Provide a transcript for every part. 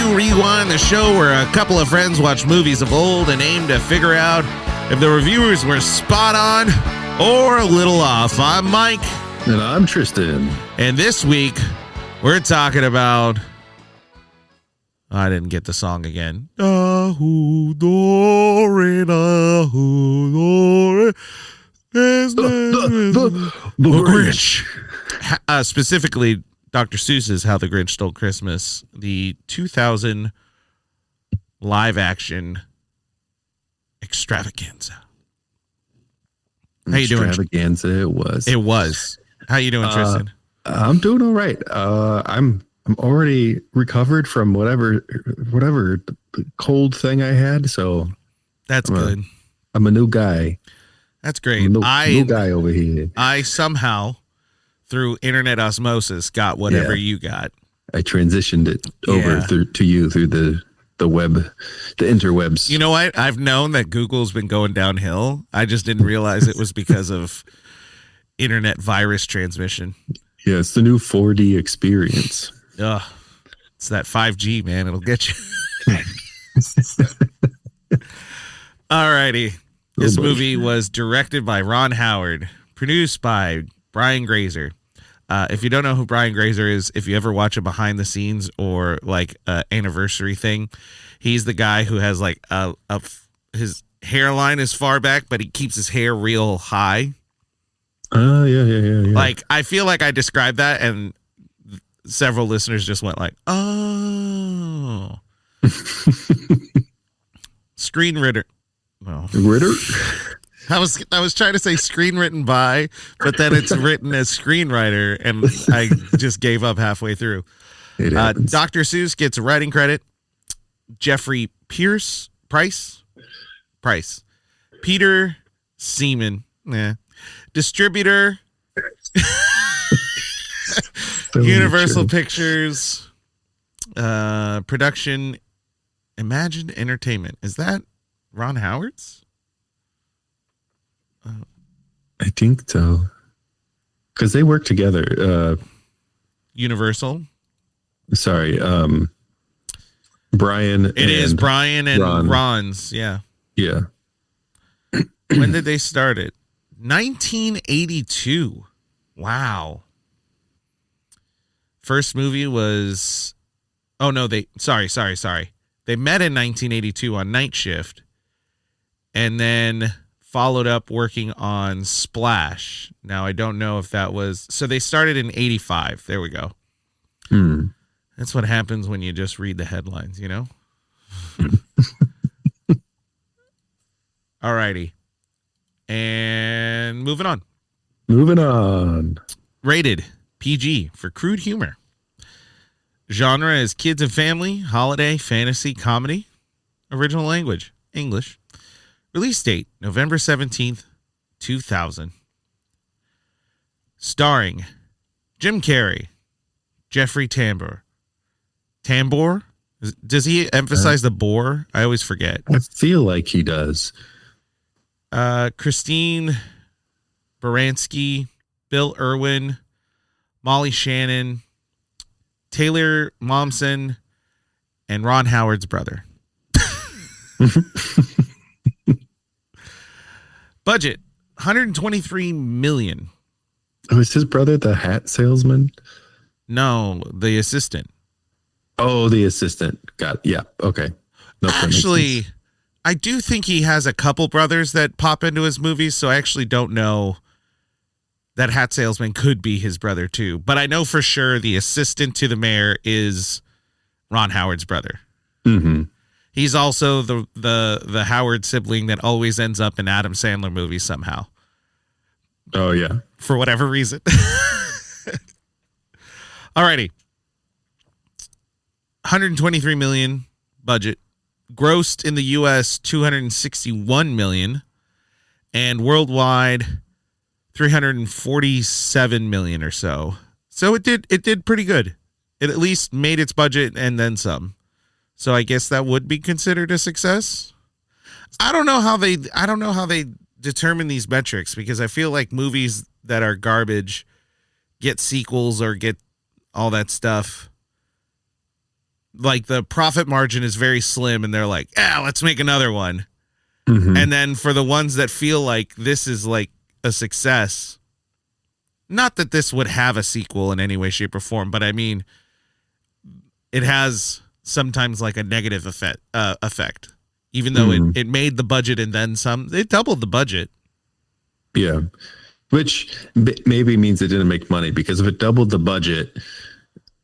to Rewind, the show where a couple of friends watch movies of old and aim to figure out if the reviewers were spot on or a little off. I'm Mike. And I'm Tristan. And this week, we're talking about... I didn't get the song again. The Grinch. Specifically, Dr. Seuss's How the Grinch Stole Christmas, the 2000 live-action extravaganza. How you doing? Extravaganza, it was. It was. How you doing, Tristan? I'm doing all right. I'm already recovered from whatever cold thing I had, so that's good. I'm a new guy. That's great. New guy over here. I somehow, through internet osmosis, got whatever you got. I transitioned it over to you through the web, the interwebs. You know what? I've known that Google's been going downhill. I just didn't realize it was because of internet virus transmission. Yeah, it's the new 4D experience. Ugh. It's that 5G, man. It'll get you. All righty. This movie was directed by Ron Howard, produced by Brian Grazer. If you don't know who Brian Grazer is, if you ever watch a behind the scenes or like anniversary thing, he's the guy who has like his hairline is far back, but he keeps his hair real high. Yeah. Like, I feel like I described that and several listeners just went like, oh. Screenwriter. Well, Ritter? I was trying to say screenwritten by, but then it's written as Screenwriter, and I just gave up halfway through. Dr. Seuss gets a writing credit. Jeffrey Price. Peter Seaman. Distributor. Universal Pictures. Production. Imagine Entertainment. Is that Ron Howard's? I think so. Because they work together. Universal. Sorry. Brian. It is Brian and Ron's. Yeah. Yeah. When did they start it? 1982. Wow. First movie was... Oh, no. Sorry. They met in 1982 on Night Shift. And then followed up working on Splash. Now, I don't know if that was... So they started in 85. There we go. That's what happens when you just read the headlines, you know? All righty. And moving on. Rated PG for Crude Humor. Genre is kids and family, holiday, fantasy, comedy. Original language, English. Release date, November 17th, 2000. Starring Jim Carrey, Jeffrey Tambor. Tambor? Does he emphasize the bore? I always forget. I feel like he does. Christine Baranski, Bill Irwin, Molly Shannon, Taylor Momsen, and Ron Howard's brother. Budget, $123 million. Oh, is his brother the hat salesman? No, the assistant. Oh, the assistant. Got it. Yeah. Okay. Nope, actually, I do think he has a couple brothers that pop into his movies, so I actually don't know. That hat salesman could be his brother too, but I know for sure the assistant to the mayor is Ron Howard's brother. Mm-hmm. He's also the Howard sibling that always ends up in Adam Sandler movies somehow. Oh yeah, for whatever reason. Alrighty, $123 million budget, grossed in the U.S. $261 million, and worldwide $347 million or so. So it did pretty good. It at least made its budget and then some. So I guess that would be considered a success. I don't know how they determine these metrics, because I feel like movies that are garbage get sequels or get all that stuff. like the profit margin is very slim, and they're like, let's make another one. Mm-hmm. And then for the ones that feel like this is like a success, not that this would have a sequel in any way, shape, or form, but I mean, it has sometimes like a negative effect, even though it made the budget and then some. It doubled the budget. Yeah, which maybe means it didn't make money, because if it doubled the budget,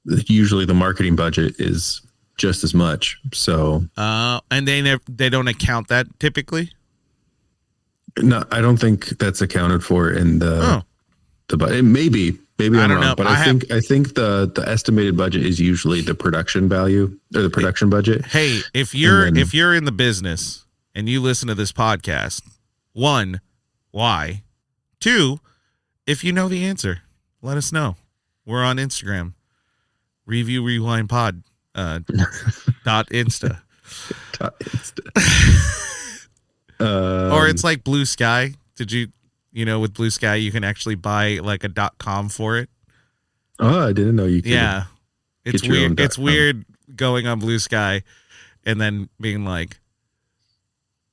usually the marketing budget is just as much. So, and they don't account that typically. No, I don't think that's accounted for in the budget. Maybe I'm I don't wrong, know. but I think the estimated budget is usually the production value or the production budget. Hey, if you're in the business and you listen to this podcast, 1, why? 2, if you know the answer, let us know. We're on Instagram. Review Rewind Pod dot Insta. Or it's like Blue Sky. Did you with Blue Sky you can actually buy like a .com for it? Oh, I didn't know you could. Yeah. It's weird. It's weird going on Blue Sky and then being like,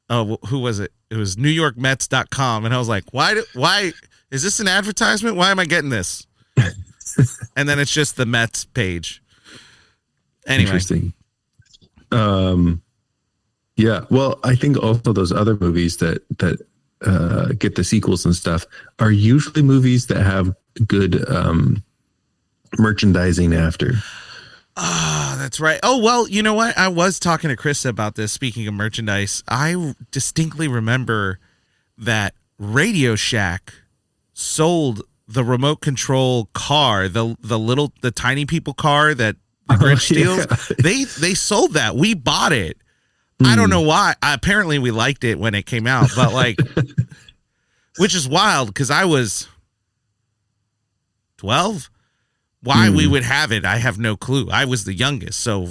oh, who was it? It was NewYorkMets.com. And I was like, why is this an advertisement? Why am I getting this? And then it's just the Mets page. Anyway. Interesting. Yeah. Well, I think also those other movies that get the sequels and stuff are usually movies that have good merchandising after. Oh, that's right. Oh, well, you know what? I was talking to Chris about this. Speaking of merchandise, I distinctly remember that Radio Shack sold the remote control car, the tiny people car that the Grinch steals. Yeah. They sold that. We bought it. I don't know why. Apparently we liked it when it came out, but like, which is wild because I was 12. Why we would have it, I have no clue. I was the youngest, so.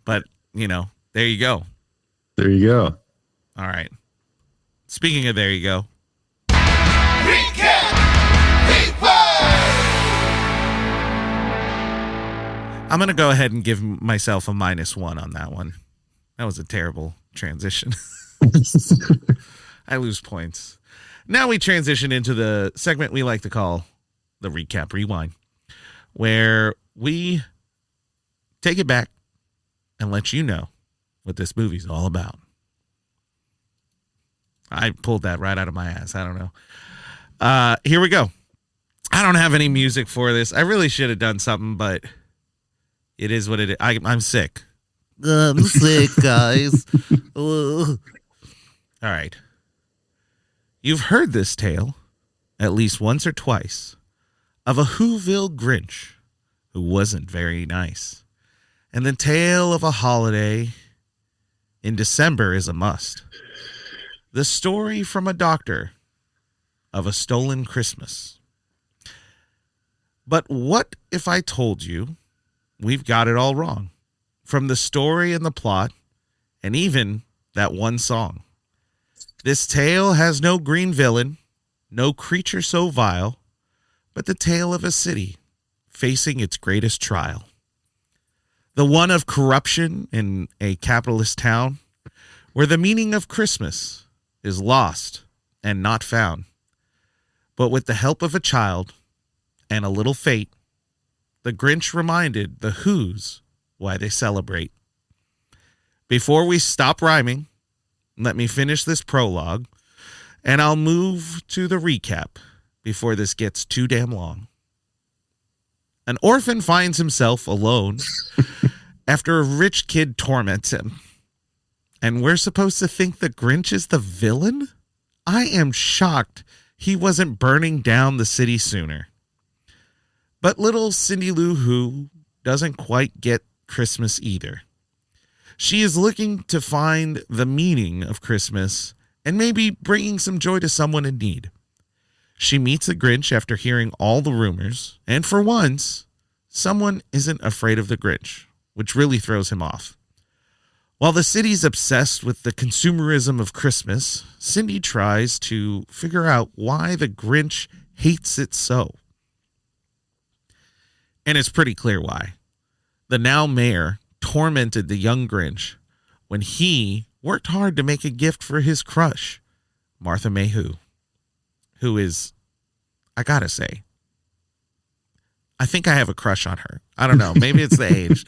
But, there you go. There you go. All right. Speaking of there you go. I'm going to go ahead and give myself a -1 on that one. That was a terrible transition. I lose points. Now we transition into the segment we like to call the Recap Rewind, where we take it back and let you know what this movie's all about. I pulled that right out of my ass. I don't know. Here we go. I don't have any music for this. I really should have done something, but it is what it is. I'm sick. I'm sick, guys. All right. You've heard this tale at least once or twice of a Whoville Grinch who wasn't very nice. And the tale of a holiday in December is a must. The story from a doctor of a stolen Christmas. But what if I told you we've got it all wrong? From the story and the plot, and even that one song. This tale has no green villain, no creature so vile, but the tale of a city facing its greatest trial. The one of corruption in a capitalist town, where the meaning of Christmas is lost and not found. But with the help of a child and a little fate, the Grinch reminded the Who's why they celebrate. Before we stop rhyming, let me finish this prologue, and I'll move to the recap before this gets too damn long. An orphan finds himself alone after a rich kid torments him. And we're supposed to think the Grinch is the villain? I am shocked he wasn't burning down the city sooner. But little Cindy Lou Who doesn't quite get Christmas either. She is looking to find the meaning of Christmas and maybe bringing some joy to someone in need. She meets the Grinch after hearing all the rumors, and for once, someone isn't afraid of the Grinch, which really throws him off. While the city's obsessed with the consumerism of Christmas, Cindy tries to figure out why the Grinch hates it so. And it's pretty clear why. The now mayor tormented the young Grinch when he worked hard to make a gift for his crush, Martha May who is, I gotta say, I think I have a crush on her. I don't know. Maybe it's the age.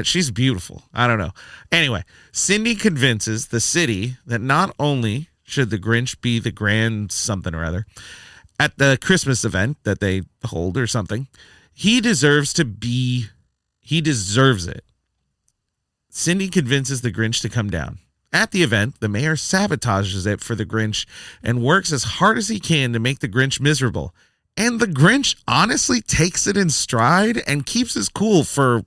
She's beautiful. I don't know. Anyway, Cindy convinces the city that not only should the Grinch be the grand something or other at the Christmas event that they hold or something, he deserves it. Cindy convinces the Grinch to come down. At the event, the mayor sabotages it for the Grinch and works as hard as he can to make the Grinch miserable. And the Grinch honestly takes it in stride and keeps his cool for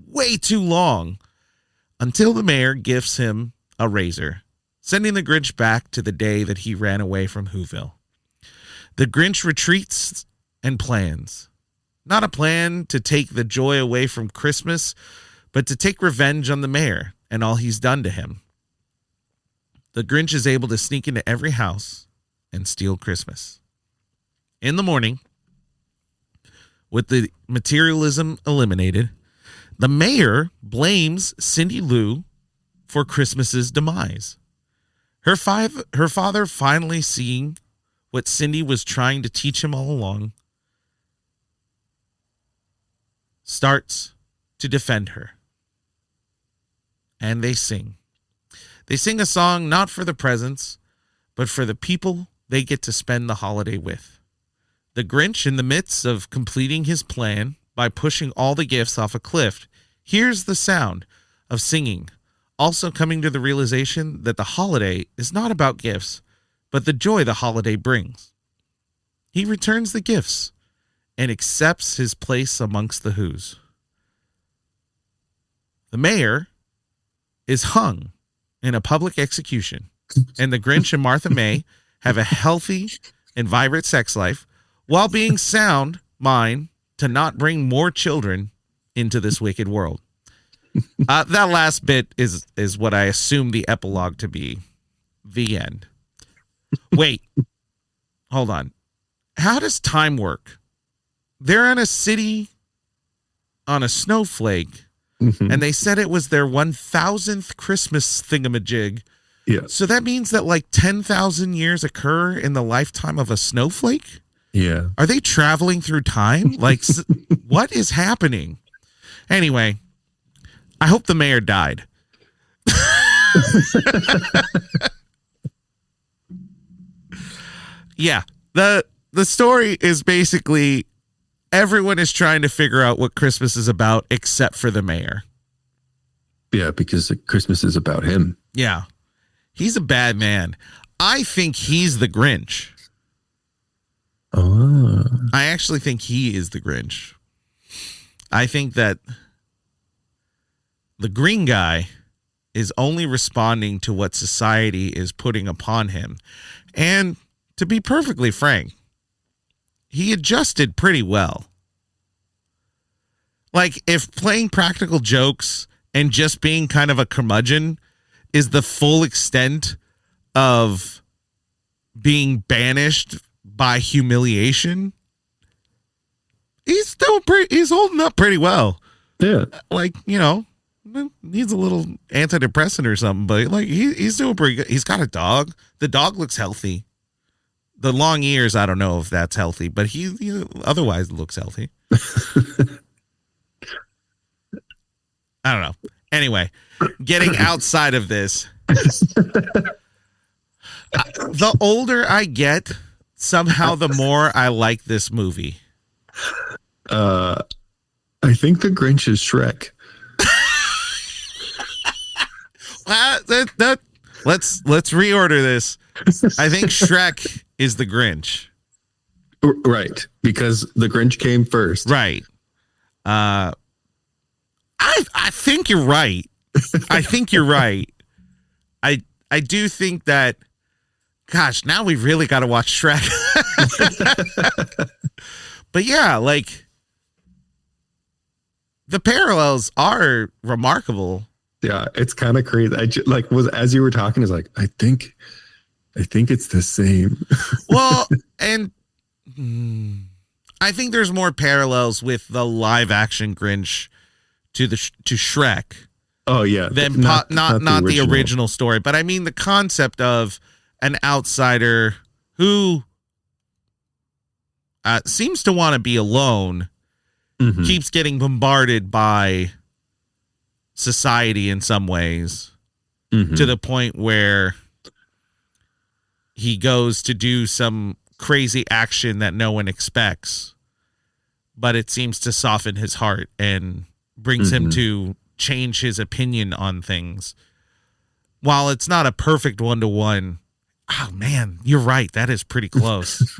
way too long until the mayor gifts him a razor, sending the Grinch back to the day that he ran away from Whoville. The Grinch retreats and plans. Not a plan to take the joy away from Christmas, but to take revenge on the mayor and all he's done to him. The Grinch is able to sneak into every house and steal Christmas. In the morning, with the materialism eliminated, the mayor blames Cindy Lou for Christmas's demise. Her father, finally seeing what Cindy was trying to teach him all along, starts to defend her. And they sing. They sing a song not for the presents, but for the people they get to spend the holiday with. The Grinch, in the midst of completing his plan by pushing all the gifts off a cliff, hears the sound of singing, also coming to the realization that the holiday is not about gifts, but the joy the holiday brings. He returns the gifts and accepts his place amongst the Whos. The mayor is hung in a public execution, and the Grinch and Martha May have a healthy and vibrant sex life while being sound mind to not bring more children into this wicked world. That last bit is what I assume the epilogue to be. The end. Wait, hold on. How does time work? They're in a city on a snowflake, and they said it was their 1,000th Christmas thingamajig. Yeah. So that means that like 10,000 years occur in the lifetime of a snowflake? Yeah. Are they traveling through time? Like, what is happening? Anyway, I hope the mayor died. Yeah. The story is basically everyone is trying to figure out what Christmas is about except for the mayor. Yeah, because Christmas is about him. Yeah. He's a bad man. I think he's the Grinch. Oh. I actually think he is the Grinch. I think that the green guy is only responding to what society is putting upon him. And to be perfectly frank, he adjusted pretty well. Like, if playing practical jokes and just being kind of a curmudgeon is the full extent of being banished by humiliation, he's holding up pretty well. Yeah. Like, you know, needs a little antidepressant or something, but like he's doing pretty good. He's got a dog. The dog looks healthy. The long ears, I don't know if that's healthy, but he otherwise looks healthy. I don't know. Anyway, getting outside of this, the older I get, somehow the more I like this movie. I think the Grinch is Shrek. Let's reorder this. I think Shrek is the Grinch. Right, because the Grinch came first. Right. I think you're right. I think you're right. I do think that, gosh, now we've really got to watch Shrek. But yeah, like, the parallels are remarkable. Yeah, it's kind of crazy. As you were talking, it's like, I think it's the same. Well, and I think there's more parallels with the live action Grinch to Shrek Oh yeah, than not the original story. But I mean the concept of an outsider who seems to want to be alone, keeps getting bombarded by society in some ways, to the point where he goes to do some crazy action that no one expects, but it seems to soften his heart and brings him to change his opinion on things. While it's not a perfect one-to-one, oh man, you're right. That is pretty close.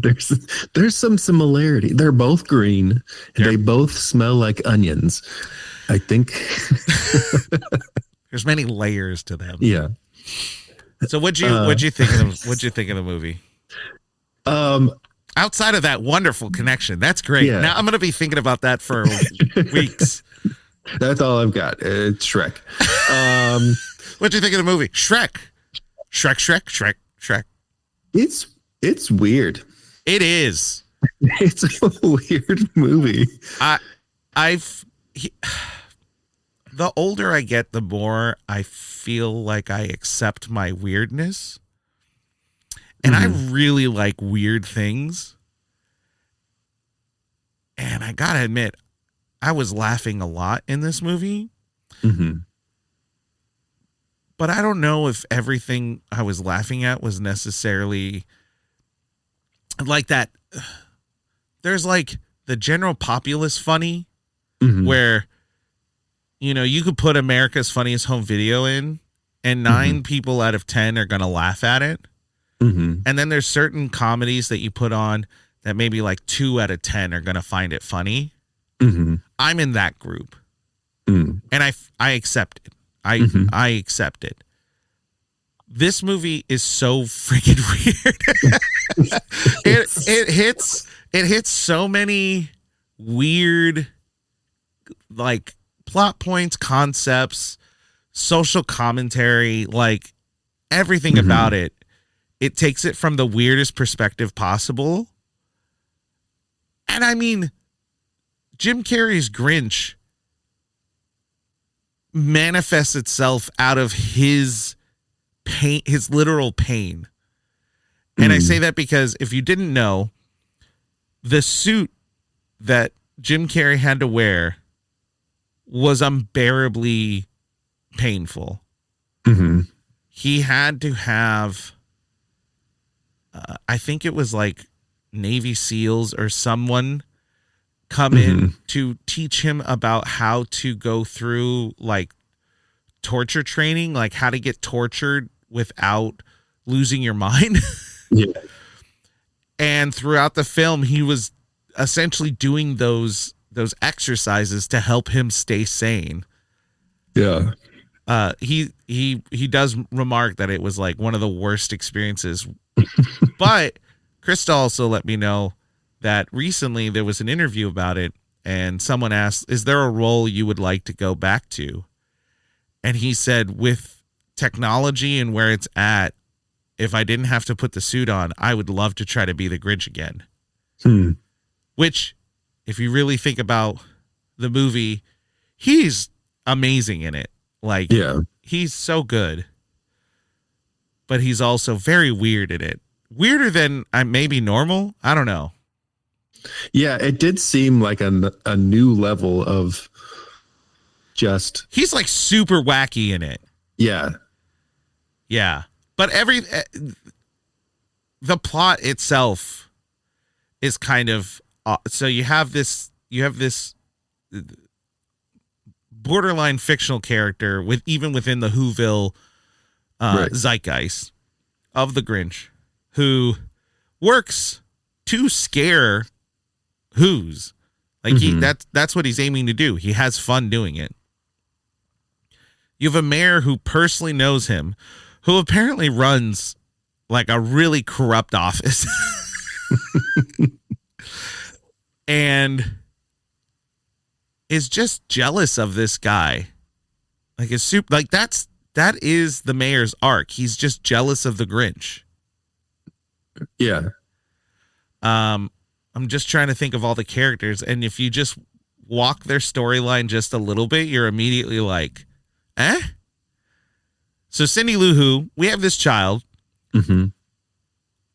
There's some similarity. They're both green and they both smell like onions. I think there's many layers to them. Yeah. So what'd you think of the movie? Outside of that wonderful connection, that's great. Yeah. Now I'm going to be thinking about that for weeks. That's all I've got. It's Shrek. What'd you think of the movie? Shrek. It's weird. It is. It's a weird movie. The older I get, the more I feel like I accept my weirdness. And I really like weird things. And I gotta admit, I was laughing a lot in this movie. But I don't know if everything I was laughing at was necessarily like that. There's like the general populace funny where, you know, you could put America's Funniest Home Video in and 9 people out of 10 are going to laugh at it. And then there's certain comedies that you put on that maybe like 2 out of 10 are going to find it funny. I'm in that group. And I accept it. I accept it. This movie is so freaking weird. It hits so many weird like plot points, concepts, social commentary, like everything about it. It takes it from the weirdest perspective possible. And I mean, Jim Carrey's Grinch manifests itself out of his pain, his literal pain. And I say that because if you didn't know, the suit that Jim Carrey had to wear was unbearably painful. He had to have, I think it was like Navy SEALs or someone come in to teach him about how to go through like torture training, like how to get tortured without losing your mind. And throughout the film, he was essentially doing those exercises to help him stay sane. He does remark that it was like one of the worst experiences. But Krista also let me know that recently there was an interview about it and someone asked, is there a role you would like to go back to? And he said, with technology and where it's at, if I didn't have to put the suit on, I would love to try to be the Grinch again. Which, if you really think about the movie, he's amazing in it. Like, he's so good. But he's also very weird in it. Weirder than maybe normal. I don't know. Yeah, it did seem like a new level of just... He's like super wacky in it. Yeah. But the plot itself is kind of... so you have this borderline fictional character even within the Whoville zeitgeist of the Grinch, who works to scare Who's. Like that's what he's aiming to do. He has fun doing it. You have a mayor who personally knows him, who apparently runs like a really corrupt office. And is just jealous of this guy. Like that is the mayor's arc. He's just jealous of the Grinch. I'm just trying to think of all the characters, and if you just walk their storyline just a little bit, you're immediately like, eh? So Cindy Lou Who, we have this child. Mm-hmm.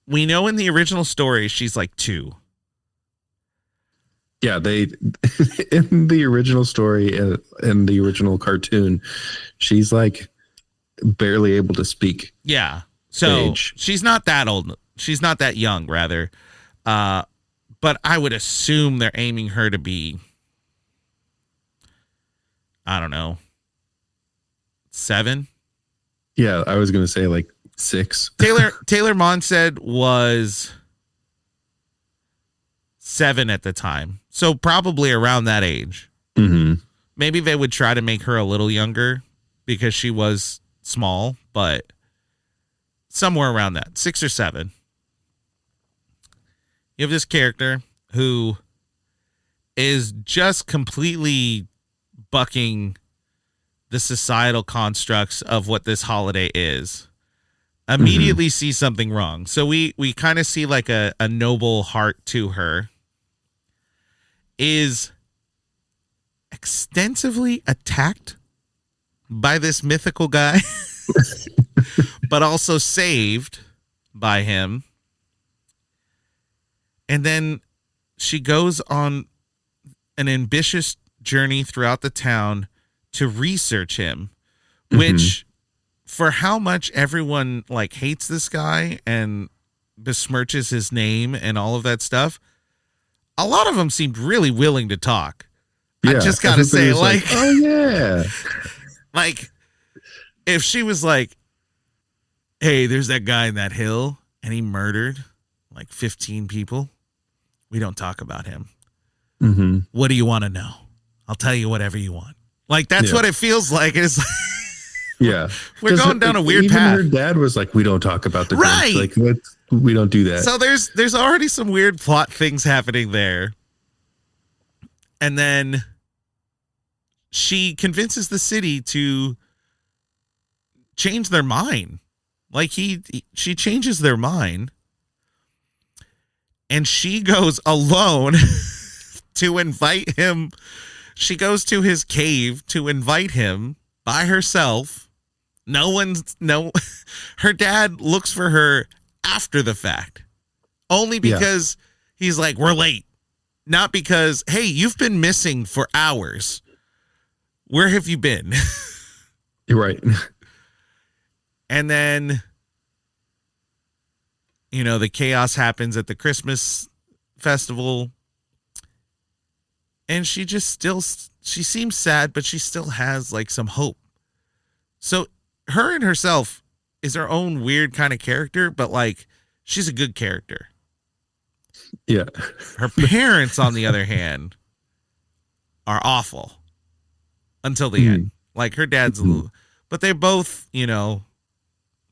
We know in the original story, she's like 2. Yeah, they in the original story, in the original cartoon, she's like barely able to speak. Yeah. So Age. she's not that old. She's not that young, rather. But I would assume they're aiming her to be, I don't know, 7. Yeah, I was gonna say like 6. Taylor Monstead was 7 at the time, so probably around that age. Mm-hmm. Maybe they would try to make her a little younger because she was small, but somewhere around that, 6 or 7. You have this character who is just completely bucking the societal constructs of what this holiday is. Immediately see something wrong. So we kind of see like a noble heart to her. Is extensively attacked by this mythical guy, but also saved by him. And then she goes on an ambitious journey throughout the town to research him, which for how much everyone like hates this guy and besmirches his name and all of that stuff, a lot of them seemed really willing to talk. Yeah, I just gotta say, like, oh yeah, like if she was like, hey, there's that guy in that hill and he murdered like 15 people. We don't talk about him. Mm-hmm. What do you want to know? I'll tell you whatever you want. Like, that's what it feels like. It's yeah. We're going down a weird path. Her dad was like, we don't talk about the right. Grinch. Like, we don't do that. So there's already some weird plot things happening there. And then she convinces the city to change their mind. Like she changes their mind. And she goes alone to invite him. She goes to his cave to invite him by herself. Her dad looks for her after the fact. Only because he's like, we're late. Not because, hey, you've been missing for hours. Where have you been? You're right. And then, the chaos happens at the Christmas festival. And she seems sad, but she still has like some hope. So her and herself is her own weird kind of character, but like she's a good character. Yeah. Her parents, on the other hand, are awful until the end. Like her dad's a little, but they're both,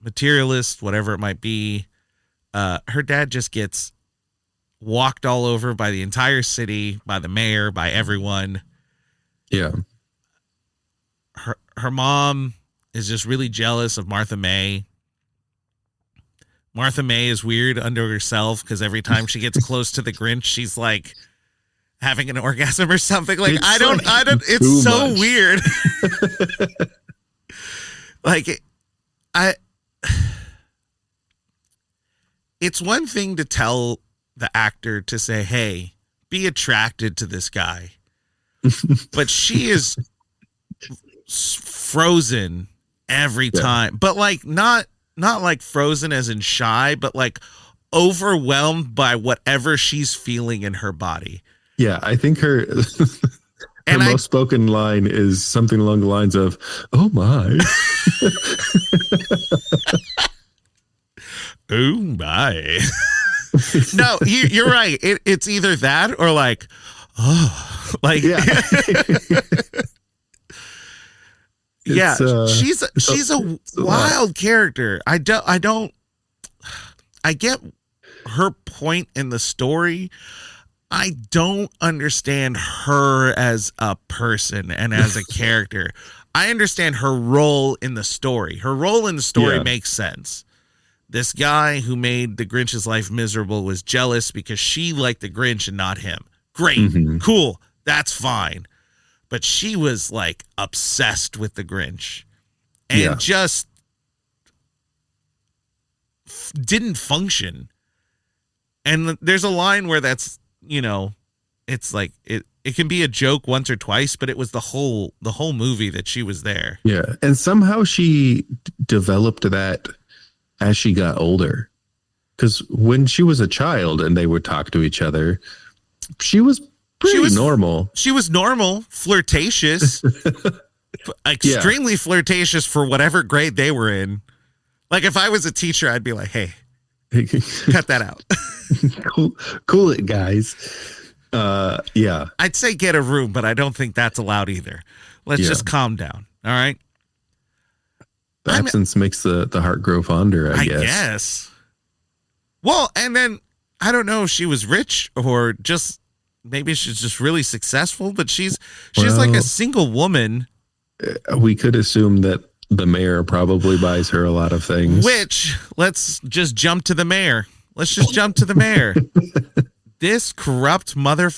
materialist, whatever it might be. Her dad just gets walked all over by the entire city, by the mayor, by everyone. Yeah. Her mom is just really jealous of Martha May. Martha May is weird under herself because every time she gets close to the Grinch, she's like having an orgasm or something. Like, I don't, it's so much. Weird. It's one thing to tell the actor to say, hey, be attracted to this guy. But she is frozen every time. But like, not like frozen as in shy, but like overwhelmed by whatever she's feeling in her body. Yeah, I think her most spoken line is something along the lines of, oh my. Oh my. No, you're right. It's either that or like, oh, like, yeah, she's a wild character. I get her point in the story. I don't understand her as a person and as a character. I understand her role in the story. Her role in the story makes sense. This guy who made the Grinch's life miserable was jealous because she liked the Grinch and not him. Great. Cool. That's fine. But she was like obsessed with the Grinch and just didn't function. And there's a line where that's, it's like it can be a joke once or twice, but it was the whole movie that she was there. Yeah. And somehow she developed that as she got older. Because when she was a child and they would talk to each other, she was normal. She was normal, flirtatious, extremely flirtatious for whatever grade they were in. Like if I was a teacher, I'd be like, hey, cut that out. Cool it, guys. Yeah. I'd say get a room, but I don't think that's allowed either. Let's just calm down. All right. The absence makes the heart grow fonder, I guess. Well, and then I don't know if she was rich or just maybe she's just really successful, but she's like a single woman. We could assume that the mayor probably buys her a lot of things. Which, let's just jump to the mayor. This corrupt one,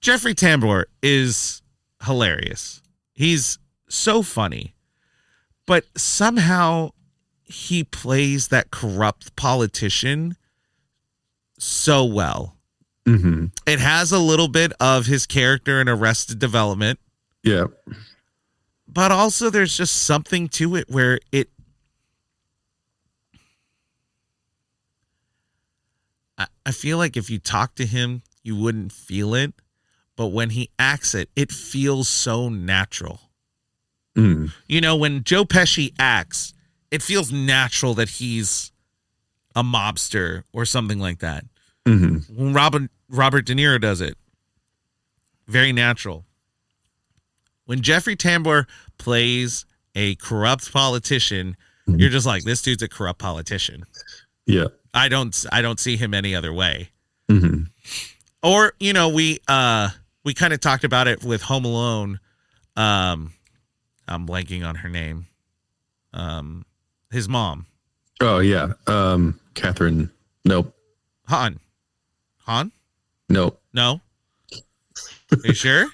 Jeffrey Tambor is hilarious. He's so funny, but somehow he plays that corrupt politician so well. Mm-hmm. It has a little bit of his character in Arrested Development. Yeah. But also there's just something to it where I feel like if you talk to him, you wouldn't feel it. But when he acts it, it feels so natural. Mm. When Joe Pesci acts, it feels natural that he's a mobster or something like that. Mm-hmm. When Robert De Niro does it, very natural. When Jeffrey Tambor plays a corrupt politician, you're just like, this dude's a corrupt politician. Yeah. I don't see him any other way. Mm-hmm. Or, we kind of talked about it with Home Alone. I'm blanking on her name. His mom. Oh yeah. Catherine. Nope. Han? Nope. No. Are you sure?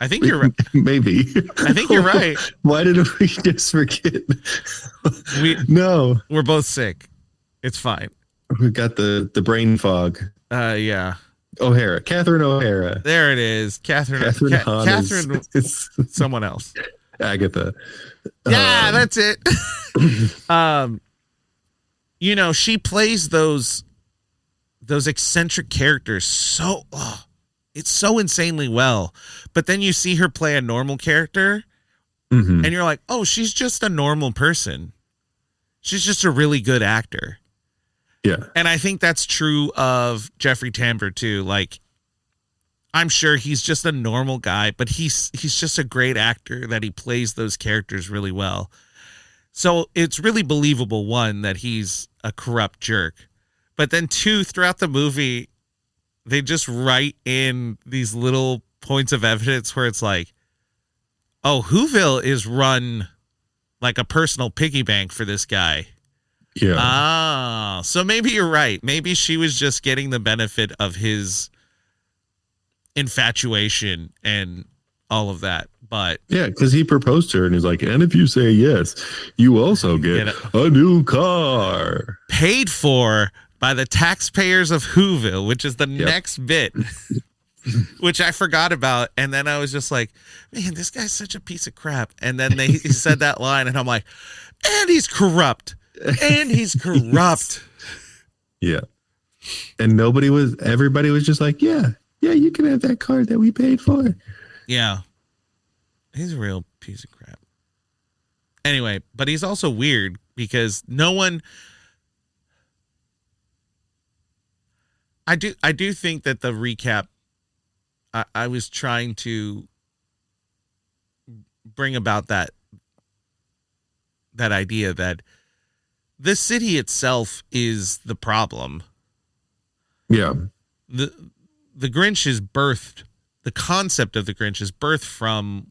I think you're right. Maybe. I think you're right. Why did we just forget? No. We're both sick. It's fine. We got the brain fog. Yeah. O'Hara. Catherine O'Hara. There it is. Catherine is someone else. Agatha. Yeah, that's it. She plays those eccentric characters it's so insanely well. But then you see her play a normal character, and you're like, oh, she's just a normal person. She's just a really good actor. Yeah. And I think that's true of Jeffrey Tambor too. Like, I'm sure he's just a normal guy, but he's just a great actor that he plays those characters really well. So it's really believable, one, that he's a corrupt jerk. But then two, throughout the movie, they just write in these little points of evidence where it's like, oh, Whoville is run like a personal piggy bank for this guy. Yeah. Ah, so maybe you're right. Maybe she was just getting the benefit of his infatuation and all of that. But yeah, because he proposed to her and he's like, and if you say yes, you also get a new car. Paid for by the taxpayers of Whoville, which is the next bit, which I forgot about. And then I was just like, man, this guy's such a piece of crap. And then he said that line and I'm like, and he's corrupt. And he's corrupt. Yeah. And everybody was just like, yeah, you can have that car that we paid for. Yeah. He's a real piece of crap. Anyway, but he's also weird because no one. I do think that the recap, I was trying to bring about that idea that the city itself is the problem. Yeah. The Grinch is birthed. The concept of the Grinch is birthed from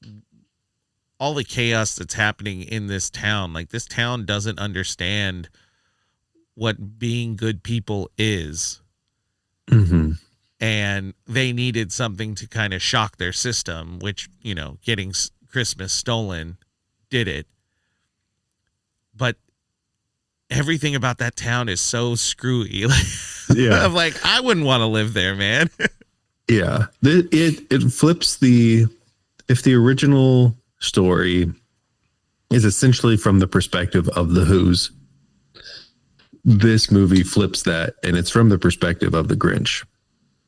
all the chaos that's happening in this town. Like, this town doesn't understand what being good people is. Mm-hmm. And they needed something to kind of shock their system, which, getting Christmas stolen did it. But everything about that town is so screwy. Yeah. I'm like, I wouldn't want to live there, man. Yeah. It flips if the original story is essentially from the perspective of the Who's, this movie flips that, and it's from the perspective of the Grinch.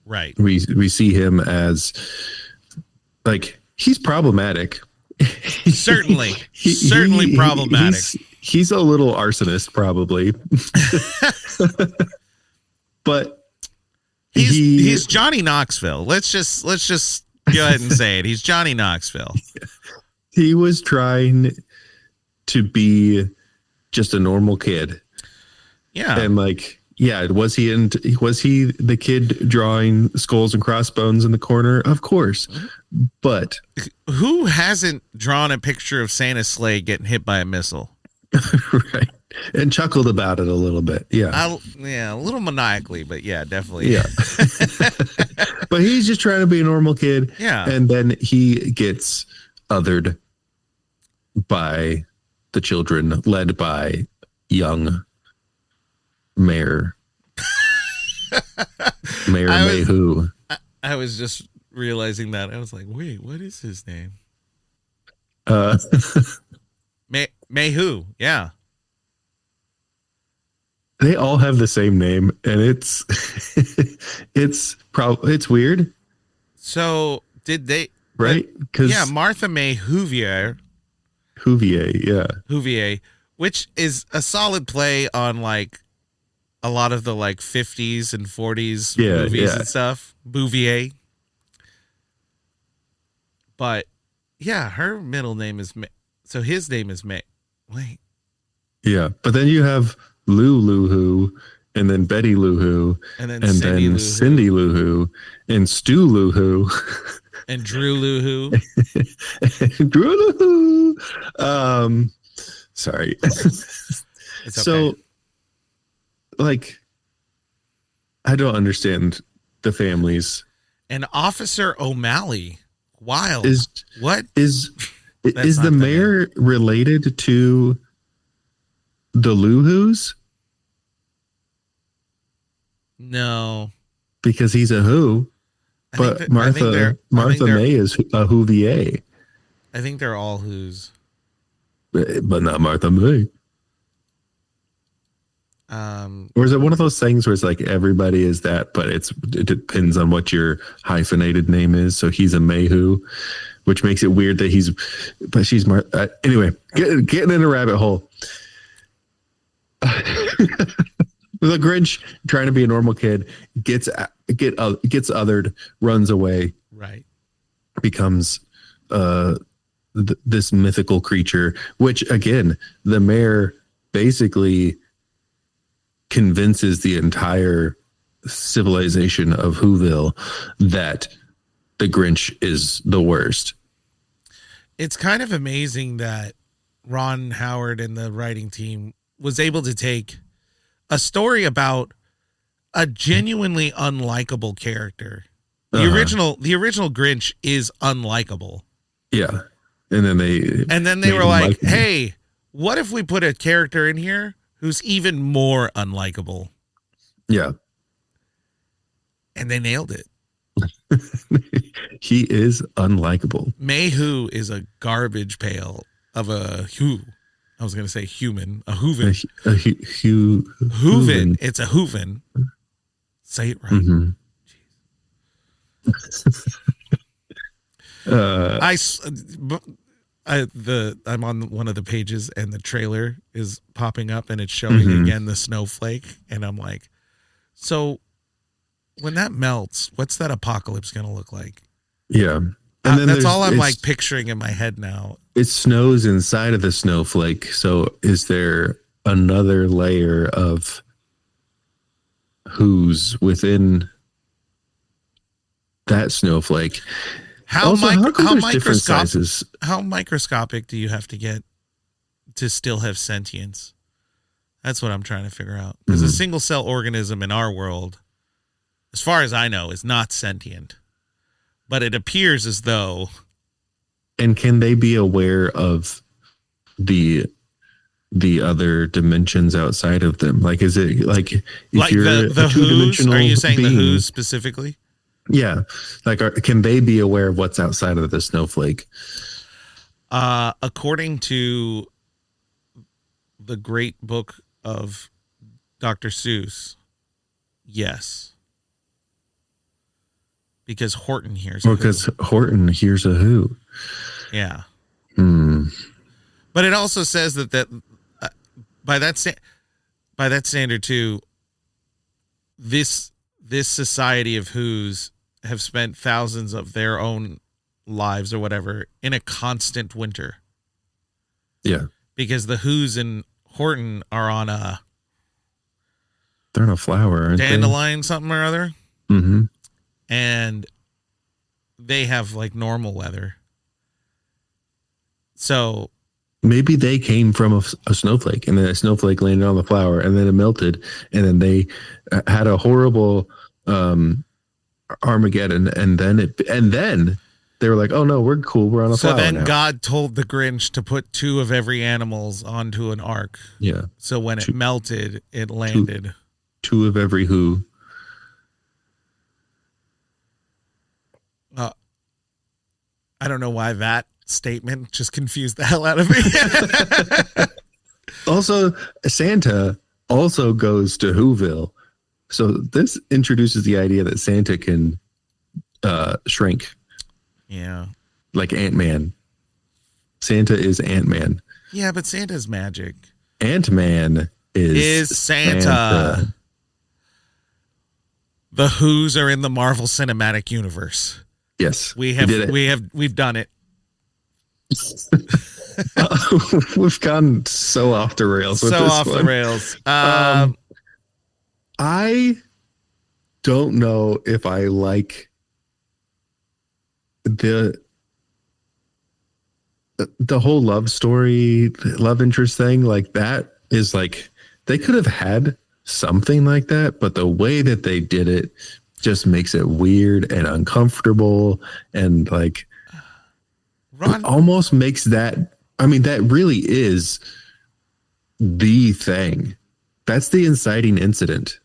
Right. We see him as like, he's problematic. Certainly problematic. He's a little arsonist, probably. But he's Johnny Knoxville. Let's just go ahead and say it. He's Johnny Knoxville. He was trying to be just a normal kid. Yeah. And like, yeah, was he the kid drawing skulls and crossbones in the corner? Of course. But who hasn't drawn a picture of Santa's sleigh getting hit by a missile? Right. And chuckled about it a little bit. Yeah. A little maniacally, but yeah, definitely. Yeah. But he's just trying to be a normal kid. Yeah. And then he gets othered by the children, led by young Mayor Mayhew. I was just realizing that. I was like, wait, what is his name? Mayhew. Yeah. They all have the same name, and it's weird. So did they? Right? Yeah, Martha May Huvier, yeah. which is a solid play on like a lot of the like 50s and 40s movies and stuff. Bouvier. But yeah, her middle name is May. So his name is May. Wait. Yeah, but then you have Lou Who, and then Betty Lou Who, and then Cindy Lou Who, and Stu Lou Who, and Drew Lou Who. Drew Lou Who. Sorry. It's okay. So, like, I don't understand the families. And Officer O'Malley. Wild. What? Is the mayor related to the Lou Who's? No. Because he's a Who. But Martha May is a Whovier. I think they're all Who's. But not Martha May. Or is it one of those things where it's like everybody is that, but it depends on what your hyphenated name is. So he's a Mayhew, which makes it weird that she's anyway, getting in a rabbit hole. The Grinch, trying to be a normal kid, gets othered, runs away, right? Becomes this mythical creature, which again, the mayor basically convinces the entire civilization of Whoville that the Grinch is the worst. It's kind of amazing that Ron Howard and the writing team was able to take a story about a genuinely unlikable character. The original Grinch is unlikable. Yeah. And then they were like, hey, what if we put a character in here who's even more unlikable? Yeah. And they nailed it. He is unlikable. Mayhew is a garbage pail of a who. I was going to say human, a Hooven. Hooven. It's a Hooven. Say it right. Mm-hmm. I'm on one of the pages and the trailer is popping up and it's showing again the snowflake, and I'm like, so when that melts, what's that apocalypse going to look like? Yeah. And then that's all I'm like picturing in my head now. It snows inside of the snowflake. So is there another layer of who's within that snowflake? How microscopic do you have to get to still have sentience? That's what I'm trying to figure out. Because a single cell organism in our world, as far as I know, is not sentient. But it appears as though. And can they be aware of the other dimensions outside of them? Like, is it like if you're the a two-dimensional Who's? Are you saying being, the Who's specifically? Yeah. Like, can they be aware of what's outside of the snowflake? According to the great book of Dr. Seuss, yes. Because Horton hears Horton hears a who. Yeah. But it also says that by that standard too, this society of Who's have spent thousands of their own lives or whatever in a constant winter. Yeah. Because the Who's in Horton are on they're on a flower, aren't dandelion something or other. Mm-hmm. And they have like normal weather. So maybe they came from a snowflake, and then a snowflake landed on the flower, and then it melted, and then they had a horrible Armageddon, and then they were like, "Oh no, we're cool. We're on a flower." So then now God told the Grinch to put 2 of every animals onto an ark. Yeah. So when it melted, it landed. 2 of every who. I don't know why that statement just confused the hell out of me. Also, Santa also goes to Whoville. So this introduces the idea that Santa can shrink. Yeah. Like Ant-Man. Santa is Ant-Man. Yeah, but Santa's magic. Ant-Man is Santa. The Who's are in the Marvel Cinematic Universe. Yes. We've done it. We've gone so off the rails with this one. So off the rails. I don't know if I like the whole love story, love interest thing. Like, that is like, they could have had something like that, but the way that they did it just makes it weird and uncomfortable, and like it almost makes that, I mean, that really is the thing. That's the inciting incident.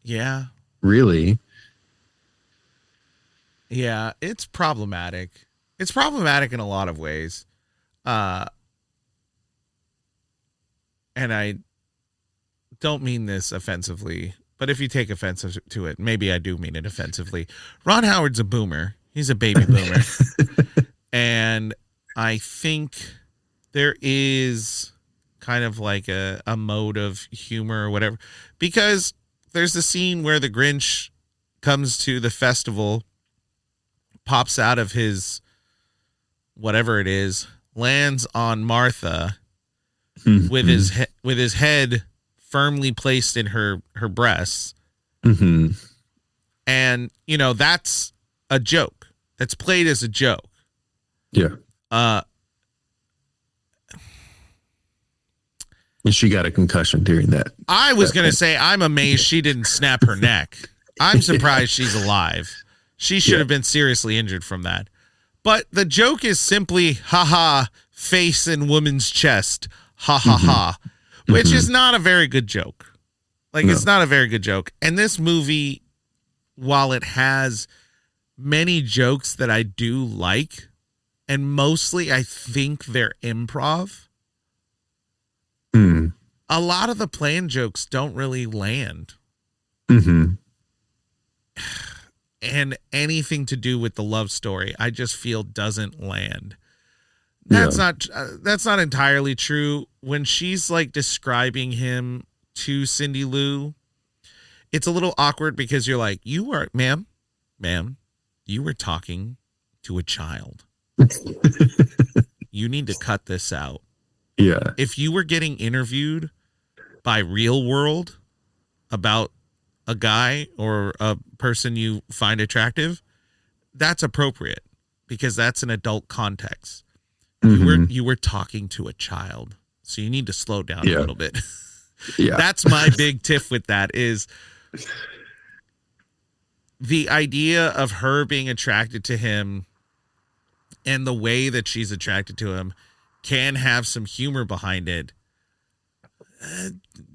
Yeah. Really? Yeah, it's problematic. It's problematic in a lot of ways. And I don't mean this offensively, but if you take offense to it, maybe I do mean it offensively. Ron Howard's a boomer. He's a baby boomer. And I think there is kind of like a mode of humor or whatever, because there's the scene where the Grinch comes to the festival, pops out of his whatever it is, lands on Martha with his head firmly placed in her breasts. Mm-hmm. And, you know, that's a joke. That's played as a joke. Yeah. And she got a concussion during that. I was going to say, I'm amazed she didn't snap her neck. I'm surprised she's alive. She should have been seriously injured from that. But the joke is simply, haha, face in woman's chest, ha ha ha, which is not a very good joke. Like, it's not a very good joke. And this movie, while it has many jokes that I do like, and mostly I think they're improv, a lot of the planned jokes don't really land. Mm-hmm. And anything to do with the love story, I just feel doesn't land. That's not entirely true. When she's like describing him to Cindy Lou, it's a little awkward because you're like, ma'am, you were talking to a child. You need to cut this out. Yeah. If you were getting interviewed by Real World about a guy or a person you find attractive, that's appropriate because that's an adult context. You were talking to a child, so you need to slow down a little bit. Yeah. That's my big tiff with that is the idea of her being attracted to him and the way that she's attracted to him can have some humor behind it.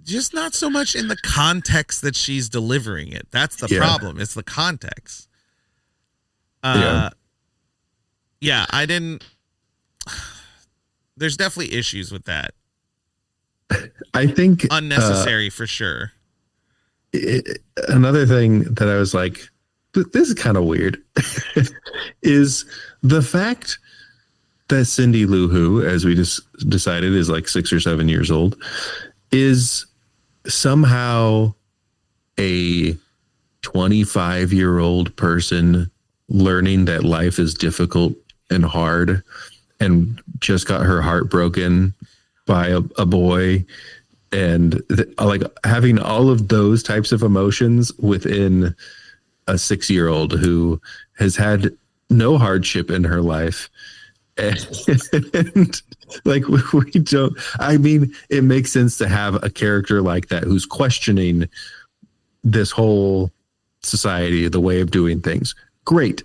Just not so much in the context that she's delivering it. That's the problem. It's the context. Yeah, I didn't. There's definitely issues with that. I think unnecessary for sure. Another thing that I was like, this is kind of weird, is the fact that Cindy Lou Who, as we just decided, is like 6 or 7 years old, is somehow a 25-year-old person learning that life is difficult and hard and just got her heart broken by a boy, and like having all of those types of emotions within a 6-year-old who has had no hardship in her life. And like, we don't, I mean, it makes sense to have a character like that who's questioning this whole society, the way of doing things. Great.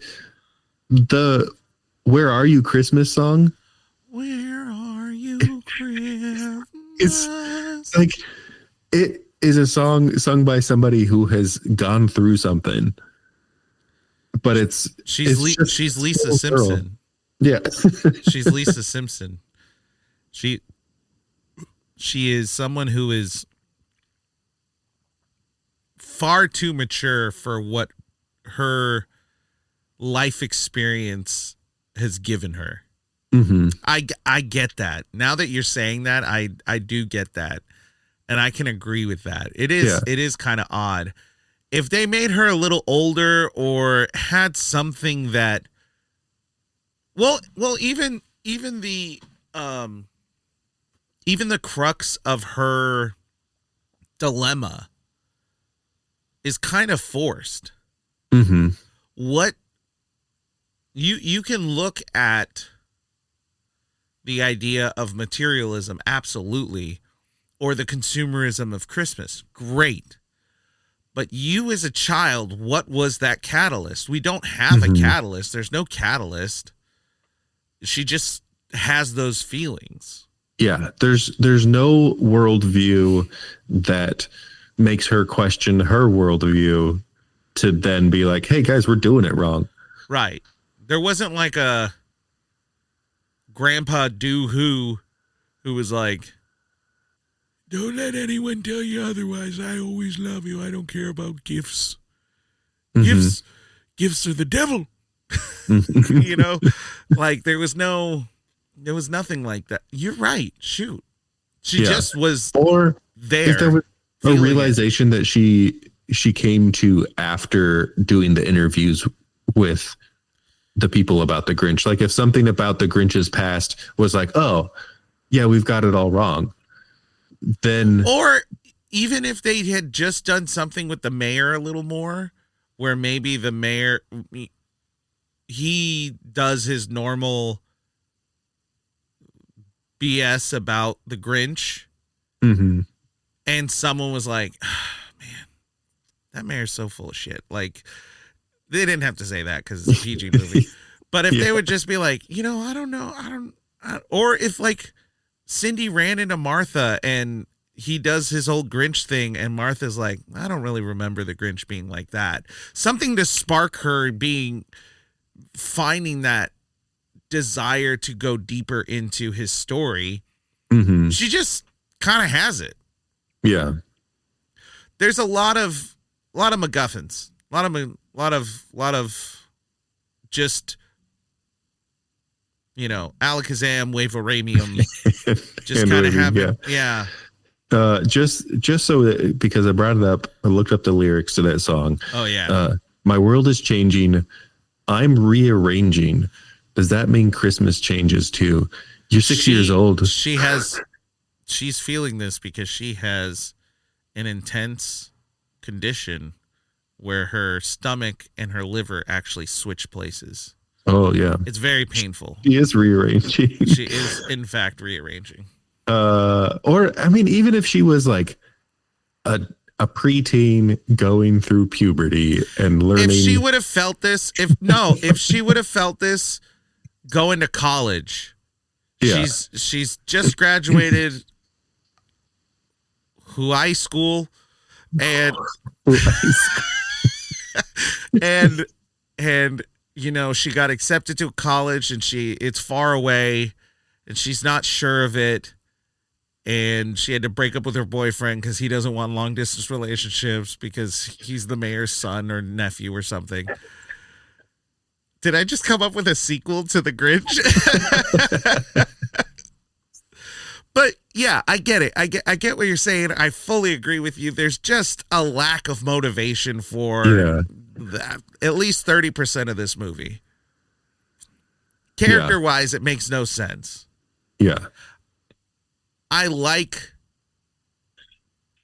The Where Are You Christmas song? Where are you Christmas? It's like, it is a song sung by somebody who has gone through something, but she's Lisa Simpson. Yeah. She's Lisa Simpson. She is someone who is far too mature for what her life experience has given her. Mm-hmm. I get that. Now that you're saying that, I do get that. And I can agree with that. It is kind of odd. If they made her a little older or had something that Well, even the crux of her dilemma is kind of forced. Mm-hmm. What you can look at the idea of materialism, absolutely, or the consumerism of Christmas, great. But you as a child, what was that catalyst? We don't have a catalyst. There's no catalyst. She just has those feelings. Yeah, there's no worldview that makes her question her worldview to then be like, hey guys, we're doing it wrong. Right. There wasn't like a Grandpa who was like, don't let anyone tell you otherwise. I always love you. I don't care about gifts. Mm-hmm. Gifts are the devil. You know, like there was nothing like that. You're right. Shoot. She just was or there. If there was a realization that she came to after doing the interviews with the people about the Grinch. Like if something about the Grinch's past was like, oh, yeah, we've got it all wrong. Then, or even if they had just done something with the mayor a little more, where maybe the mayor, he does his normal BS about the Grinch, and someone was like, oh, man, that mayor's so full of shit. Like, they didn't have to say that because it's a PG movie. But if they would just be like, you know, I don't know. Or if like Cindy ran into Martha and he does his whole Grinch thing and Martha's like, I don't really remember the Grinch being like that. Something to spark her finding that desire to go deeper into his story. She just kind of has it. Yeah. There's a lot of MacGuffins, a lot of just, you know, Alakazam, Wavoramium, just kind of happen. Yeah. Just so that, because I brought it up, I looked up the lyrics to that song. Oh yeah. My world is changing. I'm rearranging. Does that mean Christmas changes too? You're 6 years old. She's feeling this because she has an intense condition where her stomach and her liver actually switch places. Oh yeah. It's very painful. She is rearranging. She is in fact rearranging. Or I mean, even if she was like a a preteen going through puberty and learning. If she would have felt this, if she would have felt this going to college, Yeah. she's just graduated high school, and and she got accepted to college, and it's far away, and she's not sure of it, and she had to break up with her boyfriend because he doesn't want long distance relationships because he's the mayor's son or nephew or something. Did I just come up with a sequel to the Grinch? But yeah, I get it. I get what you're saying. I fully agree with you. There's just a lack of motivation for at least 30% of this movie. Character-wise, it makes no sense. Yeah. I like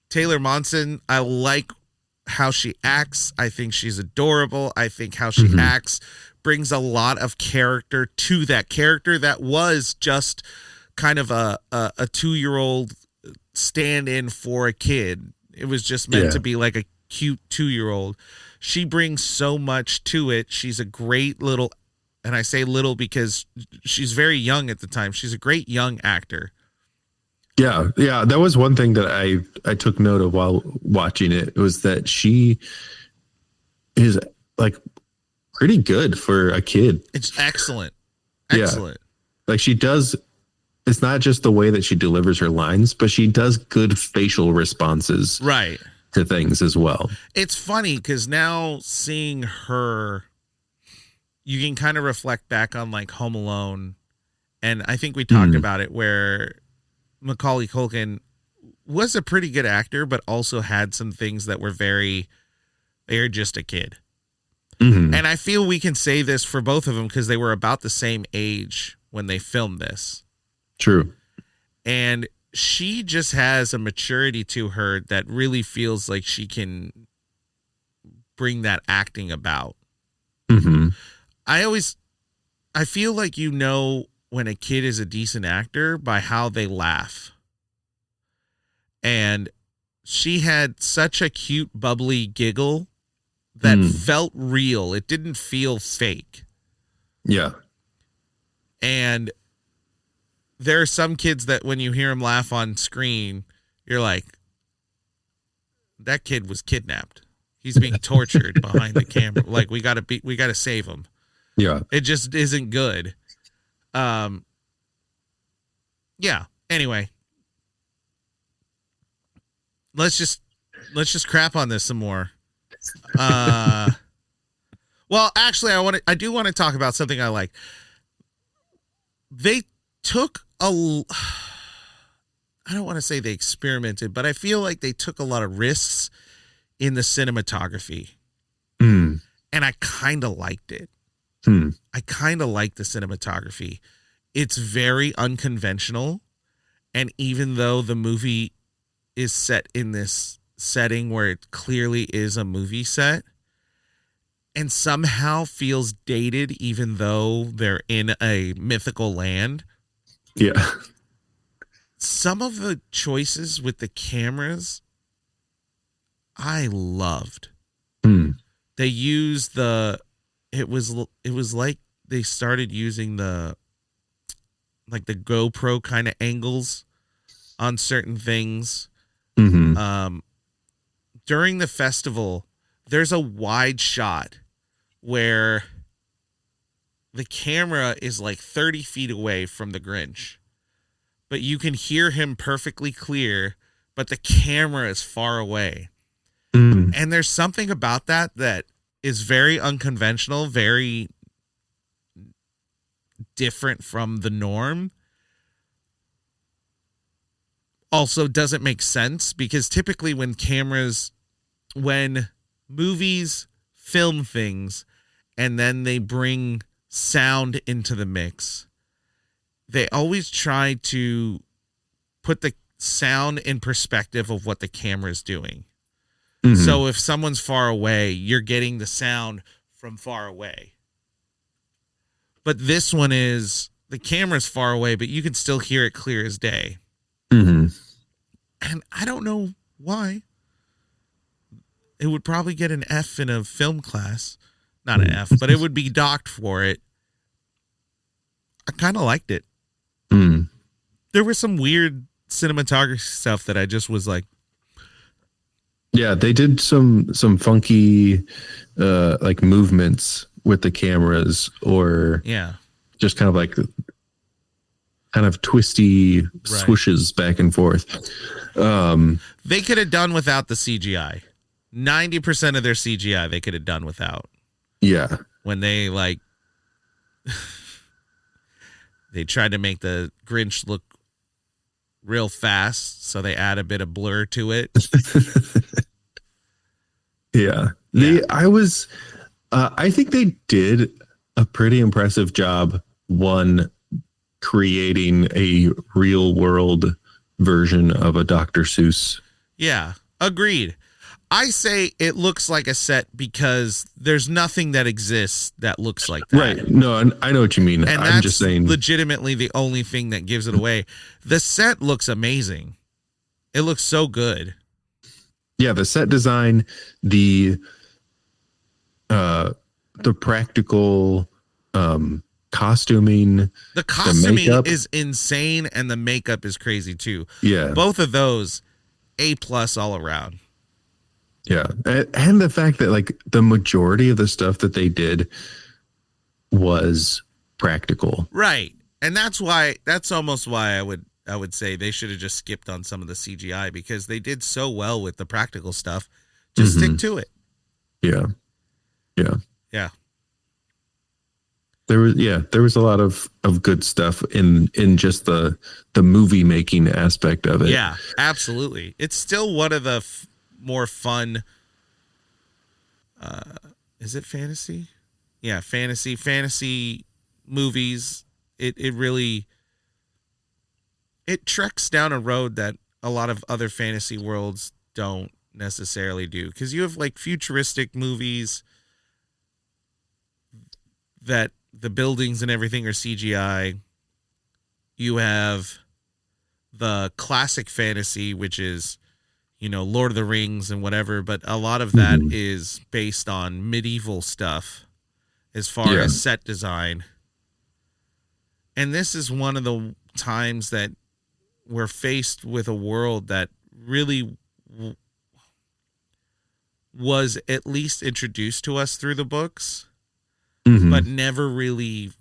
Taylor Momsen. I like how she acts. I think she's adorable. I think how she acts brings a lot of character to that character that was just kind of a 2-year-old stand-in for a kid. It was just meant to be like a cute 2-year-old. She brings so much to it. She's a great little, and I say little because she's very young at the time. She's a great young actor. Yeah, that was one thing that I took note of while watching it, was that she is like pretty good for a kid. It's excellent. Yeah. Like she does, it's not just the way that she delivers her lines, but she does good facial responses to things as well. It's funny because now seeing her, you can kind of reflect back on like Home Alone, and I think we talked about it where Macaulay Culkin was a pretty good actor, but also had some things that were they're just a kid. And I feel we can say this for both of them because they were about the same age when they filmed this. True. And she just has a maturity to her that really feels like she can bring that acting about. I feel like when a kid is a decent actor by how they laugh. And she had such a cute, bubbly giggle that felt real. It didn't feel fake. Yeah. And there are some kids that when you hear them laugh on screen, you're like, that kid was kidnapped. He's being tortured behind the camera. Like we got to save him. Yeah. It just isn't good. Yeah. Anyway, let's just crap on this some more. Well, actually, I do want to talk about something I like. They took I don't want to say they experimented, but I feel like they took a lot of risks in the cinematography. And I kind of liked it. I kind of like the cinematography. It's very unconventional. And even though the movie is set in this setting where it clearly is a movie set and somehow feels dated, even though they're in a mythical land. Yeah. Some of the choices with the cameras, I loved. They used it was like they started using the GoPro kind of angles on certain things. During the festival, there's a wide shot where the camera is like 30 feet away from the Grinch, but you can hear him perfectly clear, but the camera is far away. And there's something about that is very unconventional, very different from the norm. Also doesn't make sense because typically when movies film things and then they bring sound into the mix, they always try to put the sound in perspective of what the camera is doing. So if someone's far away, you're getting the sound from far away. But this one is the camera's far away, but you can still hear it clear as day. And I don't know why. it would probably get an F in a film class. Not an F, but it would be docked for it. I kind of liked it. Mm. There was some weird cinematography stuff that I just was like, yeah, they did some funky like movements with the cameras, or yeah, just kind of twisty swooshes back and forth. They could have done without the CGI. 90% of their CGI they could have done without. Yeah. When they like they tried to make the Grinch look real fast, so they add a bit of blur to it. Yeah. I think they did a pretty impressive job, one, creating a real world version of a Dr. Seuss. Yeah, agreed. I say it looks like a set because there's nothing that exists that looks like that. Right. No, I know what you mean. And I'm just saying, legitimately the only thing that gives it away. The set looks amazing. It looks so good. Yeah, the set design, the practical costuming. The costuming the is insane, and the makeup is crazy too. Yeah. Both of those, A+ all around. Yeah. And the fact that like the majority of the stuff that they did was practical. Right. And that's almost why I would say they should have just skipped on some of the CGI, because they did so well with the practical stuff. Just stick to it. Yeah. Yeah. Yeah. There was a lot of good stuff in just the movie making aspect of it. Yeah, absolutely. It's still one of the more fun. Is it fantasy? Yeah, fantasy movies. It really treks down a road that a lot of other fantasy worlds don't necessarily do, because you have like futuristic movies that the buildings and everything are CGI. You have the classic fantasy, which is, Lord of the Rings and whatever, but a lot of that is based on medieval stuff as far as set design. And this is one of the times that we're faced with a world that really was at least introduced to us through the books, but never really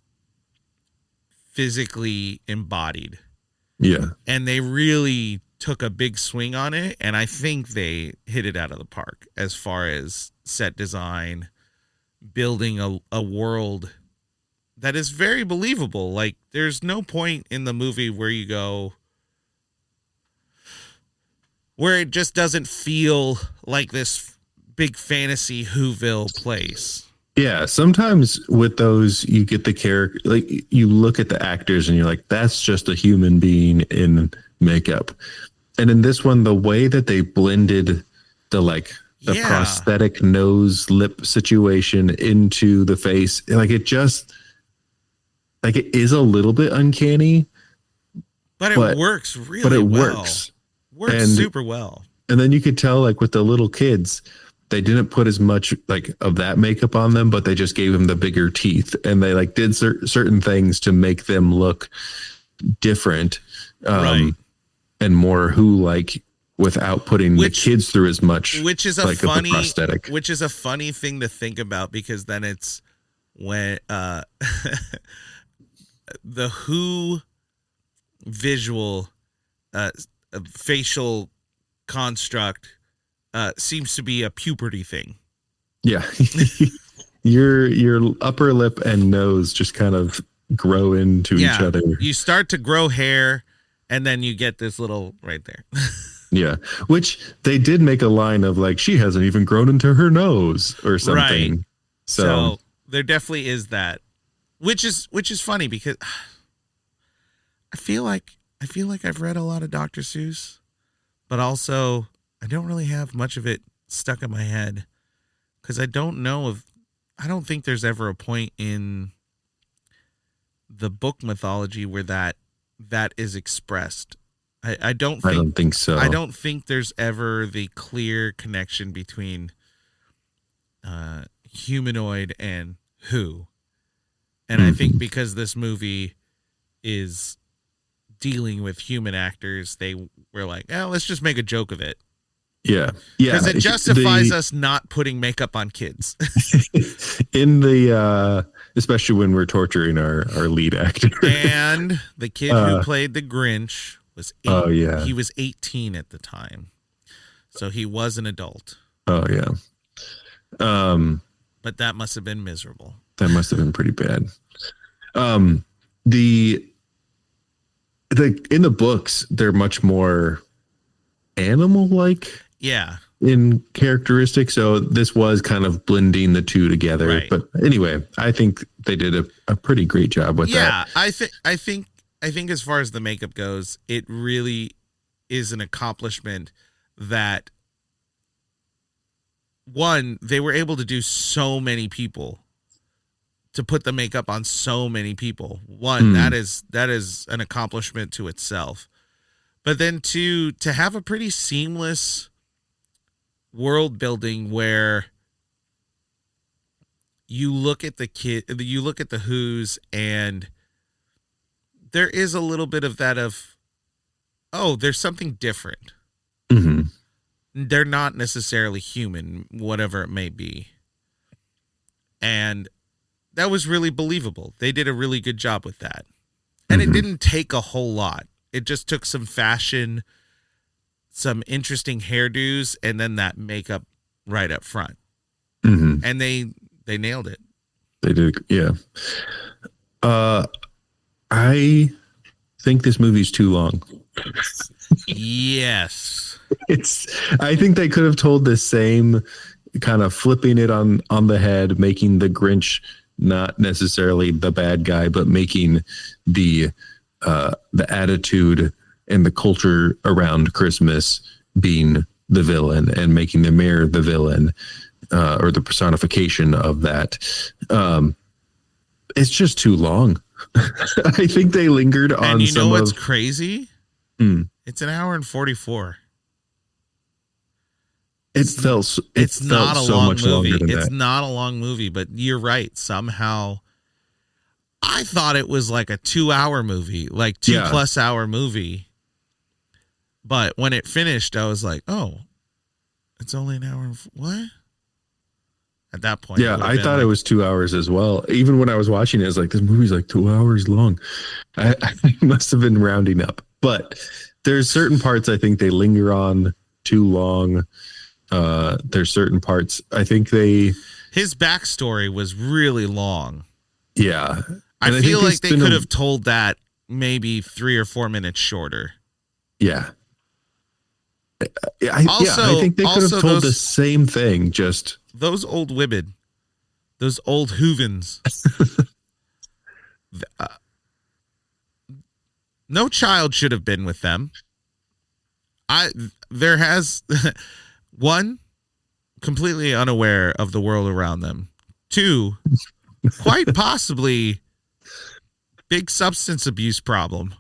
physically embodied. Yeah. And they really took a big swing on it, and I think they hit it out of the park as far as set design, building a world that is very believable. Like, there's no point in the movie where it just doesn't feel like this big fantasy Whoville place. Yeah, sometimes with those, you get the character, like you look at the actors and you're like, that's just a human being in makeup. And in this one, the way that they blended the prosthetic nose lip situation into the face, like it is a little bit uncanny, but it works really well. Works super well. And then you could tell, like with the little kids, they didn't put as much like of that makeup on them, but they just gave them the bigger teeth, and they like did certain things to make them look different, right, and more Who-like, without putting the kids through as much. Which is a prosthetic. Which is a funny thing to think about, because then it's when the Who visual facial construct seems to be a puberty thing. Yeah. your upper lip and nose just kind of grow into each other. You start to grow hair, and then you get this little right there. Yeah. Which they did make a line of like, she hasn't even grown into her nose or something. Right. So there definitely is that. Which is funny, because I feel like I've read a lot of Dr. Seuss, but also I don't really have much of it stuck in my head, because I don't think there's ever a point in the book mythology where that is expressed. I don't think so. I don't think there's ever the clear connection between humanoid and who. And I think because this movie is dealing with human actors, they were like, oh, let's just make a joke of it. Yeah. Because it justifies us not putting makeup on kids. In the, especially when we're torturing our lead actor. And the kid who played the Grinch was he was 18 at the time. So he was an adult. Oh, yeah. But that must have been miserable. That must have been pretty bad. The in the books, they're much more animal-like. Yeah. In characteristics. So this was kind of blending the two together. Right. But anyway, I think they did a pretty great job with that. Yeah, I think as far as the makeup goes, it really is an accomplishment that one, they were able to do so many people, to put the makeup on so many people. One, that is an accomplishment to itself. But then two, to have a pretty seamless world building where you look at the Who's, and there is a little bit of that of, oh, there's something different. Mm-hmm. They're not necessarily human, whatever it may be. And that was really believable. They did a really good job with that. And it didn't take a whole lot. It just took some fashion, some interesting hairdos, and then that makeup right up front. Mm-hmm. And they nailed it. They did, yeah. I think this movie's too long. Yes. I think they could have told the same, kind of flipping it on the head, making the Grinch not necessarily the bad guy, but making the attitude and the culture around Christmas being the villain, and making the mayor the villain, or the personification of that. It's just too long. I think they lingered on. And you know what's crazy? It's an hour and 44. It's not a long movie. It's not a long movie, but you're right. Somehow, I thought it was like a 2-hour movie, like 2+ hour movie. But when it finished, I was like, oh, it's only an hour. What? At that point. Yeah, I thought it was 2 hours as well. Even when I was watching it, I was like, this movie's like 2 hours long. I must have been rounding up. But there's certain parts I think they linger on too long. There's certain parts I think his backstory was really long. Yeah. I feel like they could have told that maybe 3 or 4 minutes shorter. Yeah. I think they could have told the same thing, just those old women, those old Hoovens. No child should have been with them. There has one, completely unaware of the world around them. 2, quite possibly big substance abuse problem.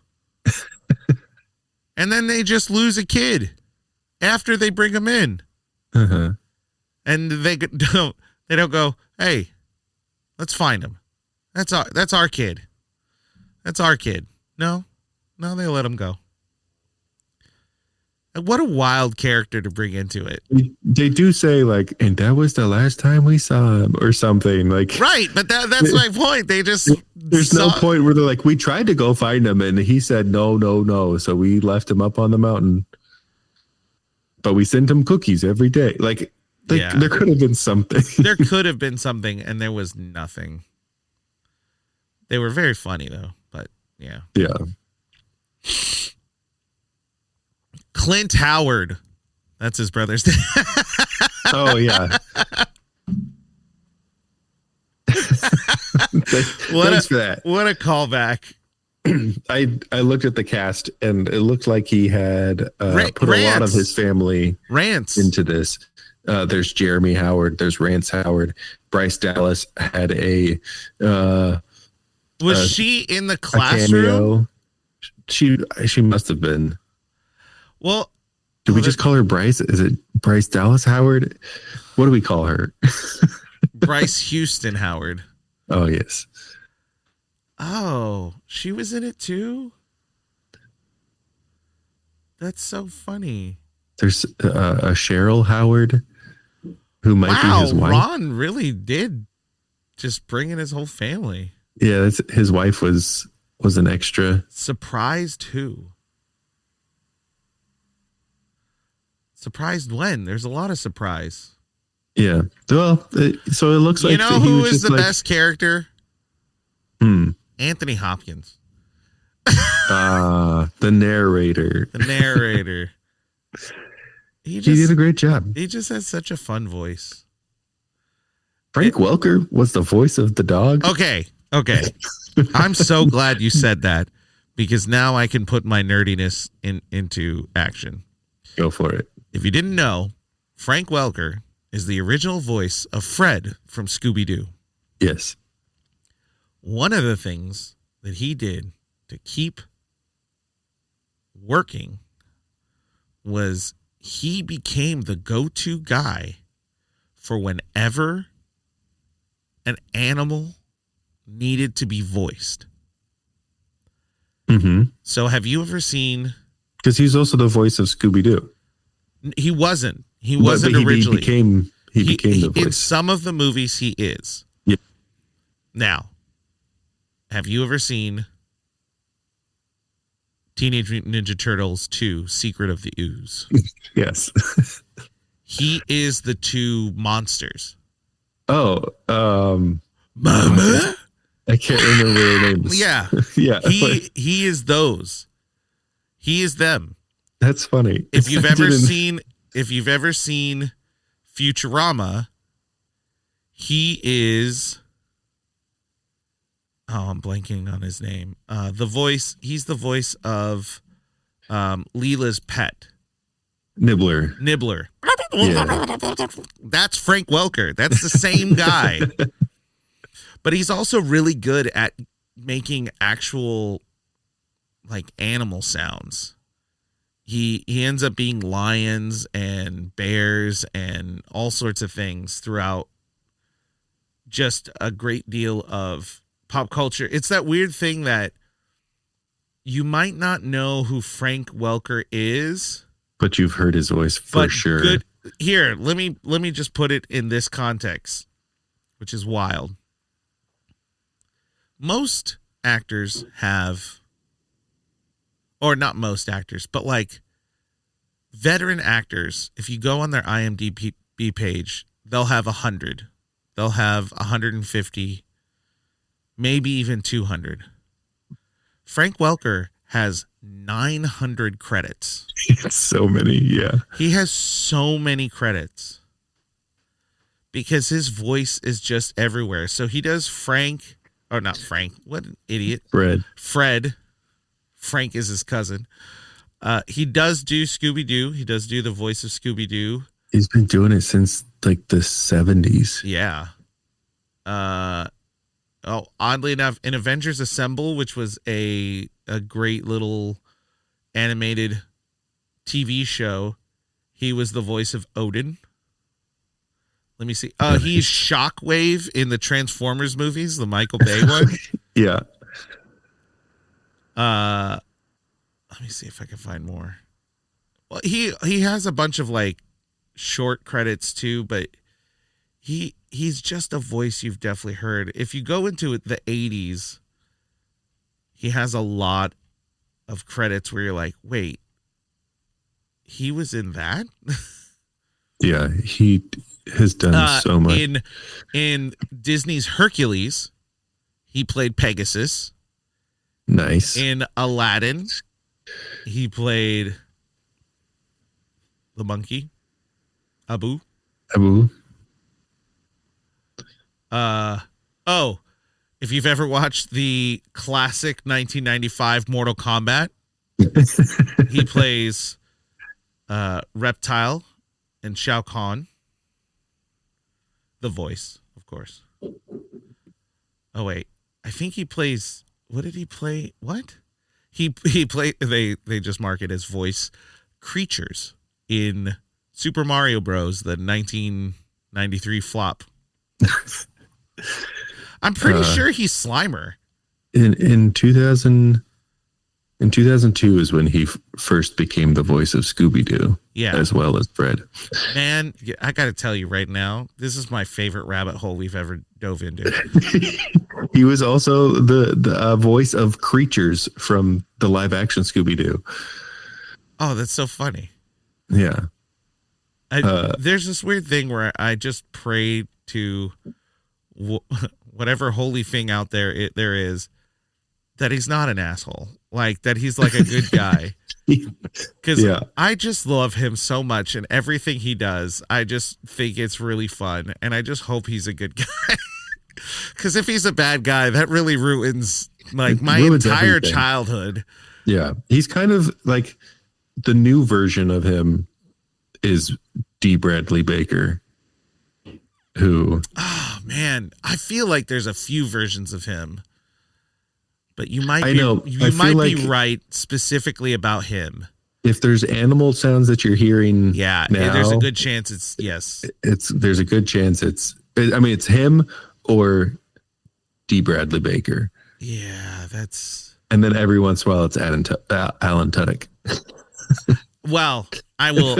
And then they just lose a kid after they bring him in. Uh-huh. And they don't go, hey, let's find him. That's our kid. That's our kid. No, they let him go. And what a wild character to bring into it. They do say like, and that was the last time we saw him, or something like. Right, but that's my point. They just there's no point where they're like, we tried to go find him, and he said no, so we left him up on the mountain. But we sent him cookies every day. Like, there could have been something. There could have been something, and there was nothing. They were very funny though, but yeah. Yeah. Clint Howard. That's his brother's name. Oh, yeah. Thanks for that. What a callback. I looked at the cast, and it looked like he had put a lot of his family into this. There's Jeremy Howard. There's Rance Howard. Bryce Dallas had a... was she in the classroom? She must have been. Well, Do we just call her Bryce? Is it Bryce Dallas Howard? What do we call her? Bryce Houston Howard. Oh, yes. Oh, she was in it too? That's so funny. There's a Cheryl Howard who might be his wife. Ron really did just bring in his whole family. Yeah, his wife was an extra. Surprised who? Surprised when? There's a lot of surprise. Yeah. Well, so it looks like you know who is the best character? Anthony Hopkins. The narrator. The narrator. He did a great job. He just has such a fun voice. Frank Welker was the voice of the dog. Okay. I'm so glad you said that because now I can put my nerdiness into action. Go for it. If you didn't know, Frank Welker is the original voice of Fred from Scooby-Doo. Yes. One of the things that he did to keep working was he became the go-to guy for whenever an animal needed to be voiced. Mm-hmm. So have you ever seen... Because he's also the voice of Scooby-Doo. He wasn't. He wasn't but originally. He became the voice. In some of the movies, he is. Yeah. Now, have you ever seen Teenage Mutant Ninja Turtles 2, Secret of the Ooze? Yes. He is the two monsters. Oh, Mama? I can't remember their names. Yeah. Yeah. He is those. He is them. That's funny. If you've ever seen Futurama, he is... Oh, I'm blanking on his name. He's the voice of Leela's pet. Nibbler. Yeah. That's Frank Welker. That's the same guy. But he's also really good at making actual like animal sounds. He ends up being lions and bears and all sorts of things throughout just a great deal of pop culture. It's that weird thing that you might not know who Frank Welker is, but you've heard his voice for sure. Good. Here, let me just put it in this context, which is wild. Most actors have, or not most actors, but like veteran actors, if you go on their IMDb page, they'll have 100. They'll have 150, maybe even 200. Frank Welker has 900 credits. So many, yeah. He has so many credits because his voice is just everywhere. So he does Frank, or not Frank, what an idiot. Fred. Frank is his cousin. He does do Scooby-Doo. He does do the voice of Scooby-Doo. He's been doing it since like the 70s. Yeah. Oddly enough, in Avengers Assemble, which was a great little animated TV show, he was the voice of Odin. Let me see. He's Shockwave in the Transformers movies, the Michael Bay one. Yeah. Let me see if I can find more. Well, he has a bunch of like short credits too, but he's just a voice you've definitely heard. If you go into the 80s, he has a lot of credits where you're like, wait, he was in that? Yeah, he has done so much. In Disney's Hercules, he played Pegasus. Nice. In Aladdin, he played the monkey, Abu. If you've ever watched the classic 1995 Mortal Kombat, he plays Reptile and Shao Kahn. The voice, of course. Oh wait, I think he plays. What did he play? What? He played. They just mark it as voice creatures in Super Mario Bros., the 1993 flop. I'm pretty sure he's Slimer. In 2002 is when he first became the voice of Scooby-Doo. Yeah. As well as Fred. Man, I got to tell you right now, this is my favorite rabbit hole we've ever dove into. He was also the voice of creatures from the live action Scooby-Doo. Oh, that's so funny. Yeah. There's this weird thing where I just pray to whatever holy thing out there there is, that he's not an asshole. Like, that he's like a good guy. Because I just love him so much, and everything he does, I just think it's really fun, and I just hope he's a good guy. Because if he's a bad guy, that really ruins like my entire everything. Childhood. Yeah, he's kind of like the new version of him is D. Bradley Baker, who... Oh, man. I feel like there's a few versions of him. But you might be right specifically about him. If there's animal sounds that you're hearing now, there's a good chance there's a good chance it's him or D. Bradley Baker. Yeah, and then every once in a while it's Alan Tudyk. Well, I will.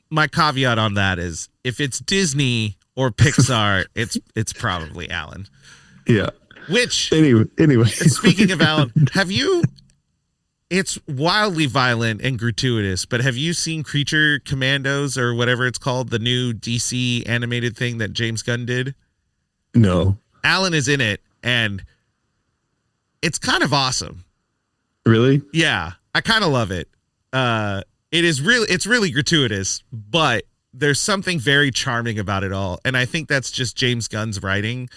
My caveat on that is if it's Disney or Pixar, it's probably Alan. Yeah. Which anyway. Speaking of Alan, it's wildly violent and gratuitous, but have you seen Creature Commandos or whatever it's called, the new DC animated thing that James Gunn did? No. Alan is in it, and it's kind of awesome. Really? Yeah, I kind of love it. It's really gratuitous, but there's something very charming about it all, and I think that's just James Gunn's writing.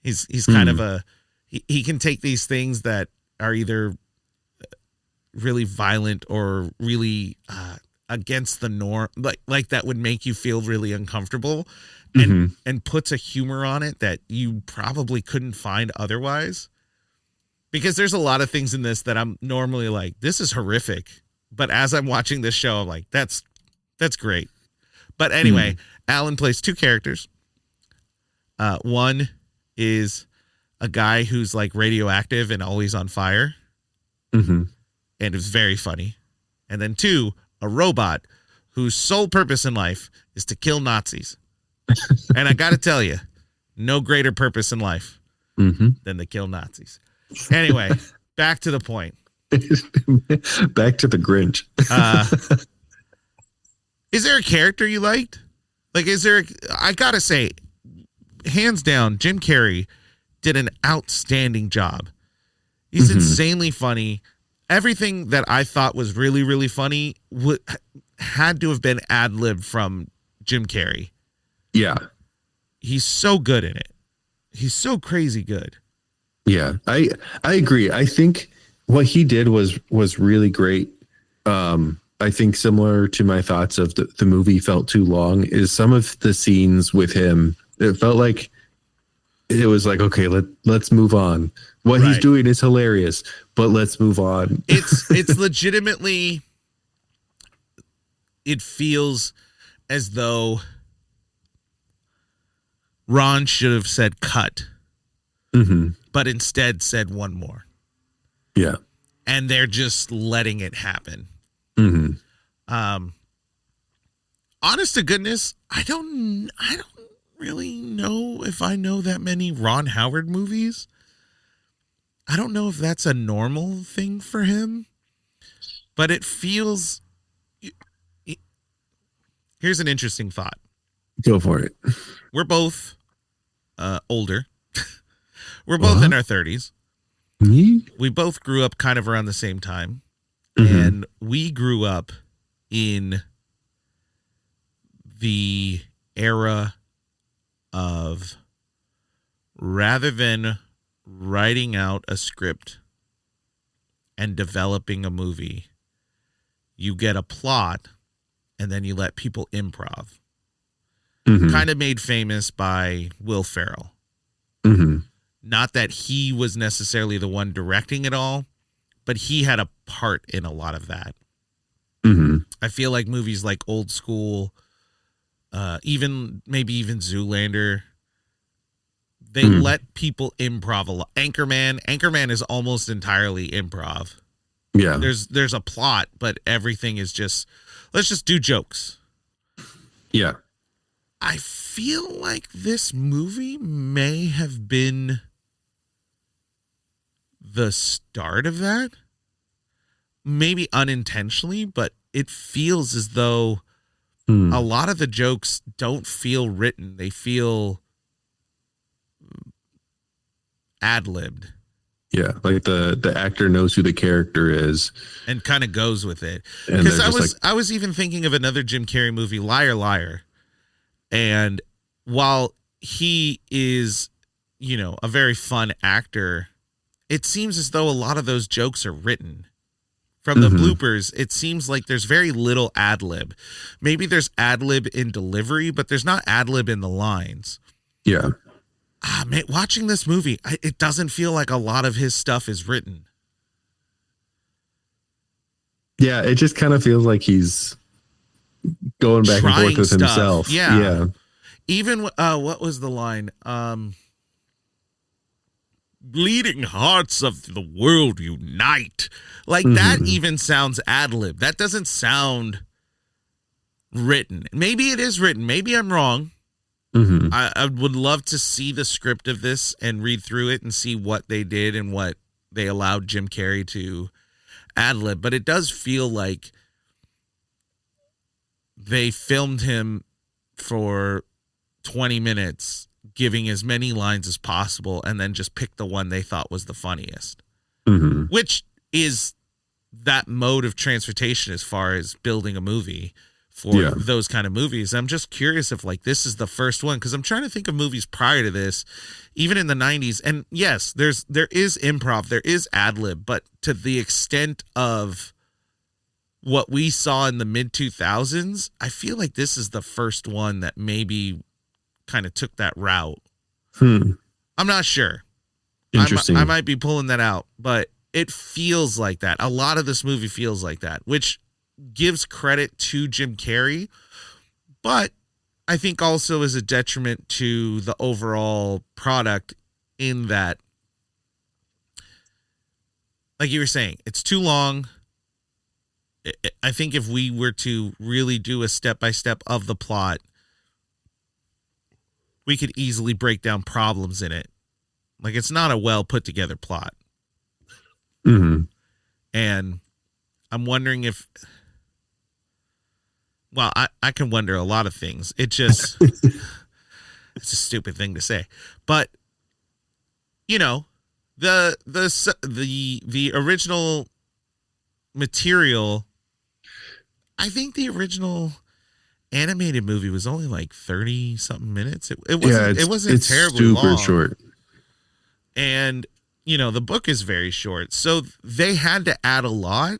He's kind of he can take these things that are either really violent or really against the norm, like that would make you feel really uncomfortable, and puts a humor on it that you probably couldn't find otherwise. Because there's a lot of things in this that I'm normally like, this is horrific, but as I'm watching this show, I'm like, that's great. But anyway, Alan plays two characters. One is a guy who's like radioactive and always on fire. And it's very funny. And then two, a robot whose sole purpose in life is to kill Nazis. And I got to tell you, no greater purpose in life than to kill Nazis. Anyway, back to the point. Back to the Grinch. Is there a character you liked? Like, I got to say, hands down, Jim Carrey did an outstanding job. He's insanely funny. Everything that I thought was really, really funny had to have been ad-libbed from Jim Carrey. Yeah. He's so good in it. He's so crazy good. Yeah, I agree. I think what he did was really great. I think similar to my thoughts of the movie felt too long is some of the scenes with him. It felt like it was like, okay, let's move on. What he's doing is hilarious, but let's move on. It's legitimately, it feels as though Ron should have said cut, but instead said one more. Yeah. And they're just letting it happen. Honest to goodness, I don't really know if I know that many Ron Howard movies. I don't know if that's a normal thing for him, but it feels... Here's an interesting thought. Go for it. We're both older. We're both in our 30s. We both grew up kind of around the same time. And we grew up in the era of, rather than writing out a script and developing a movie, you get a plot and then you let people improv. Kind of made famous by Will Ferrell. Not that he was necessarily the one directing it all, but he had a part in a lot of that. I feel like movies like Old School, maybe even Zoolander, they let people improv a lot. Anchorman is almost entirely improv. Yeah. There's a plot, but everything is just, let's just do jokes. Yeah. I feel like this movie may have been the start of that. Maybe unintentionally, but it feels as though a lot of the jokes don't feel written. They feel ad-libbed. Yeah, like the actor knows who the character is and kind of goes with it. And Because I was even thinking of another Jim Carrey movie, Liar Liar. And while he is, a very fun actor, it seems as though a lot of those jokes are written. From the bloopers, it seems like there's very little ad-lib. Maybe there's ad-lib in delivery, but there's not ad-lib in the lines. Yeah. Man, watching this movie, it doesn't feel like a lot of his stuff is written. Yeah, it just kind of feels like he's going back and forth with himself. Yeah. Even, what was the line? Bleeding hearts of the world unite. Like that even sounds ad-lib. That doesn't sound written. Maybe it is written. Maybe I'm wrong. I would love to see the script of this and read through it and see what they did and what they allowed Jim Carrey to ad-lib. But it does feel like they filmed him for 20 minutes, giving as many lines as possible, and then just picked the one they thought was the funniest, which is that mode of transportation as far as building a there for those kind of movies. I'm just curious if like this is the first one, because I'm trying to think of movies prior to this, even in the 90s. And yes, there is improv, there is ad-lib, but to the extent of what we saw in the mid 2000s, I feel like this is the first one that maybe kind of took that route. I'm not sure. Interesting. I might be pulling that out, but it feels like that. A lot of this movie feels like that, which gives credit to Jim Carrey, but I think also is a detriment to the overall product in that, like you were saying, it's too long. I think if we were to really do a step-by-step of the plot, we could easily break down problems in it. Like, it's not a well put together plot. And I'm wondering if, well, I can wonder a lot of things. It just, it's a stupid thing to say, but the original material, I think the original animated movie was only like 30 something minutes. It wasn't terribly super long. Short. And the book is very short, so they had to add a lot,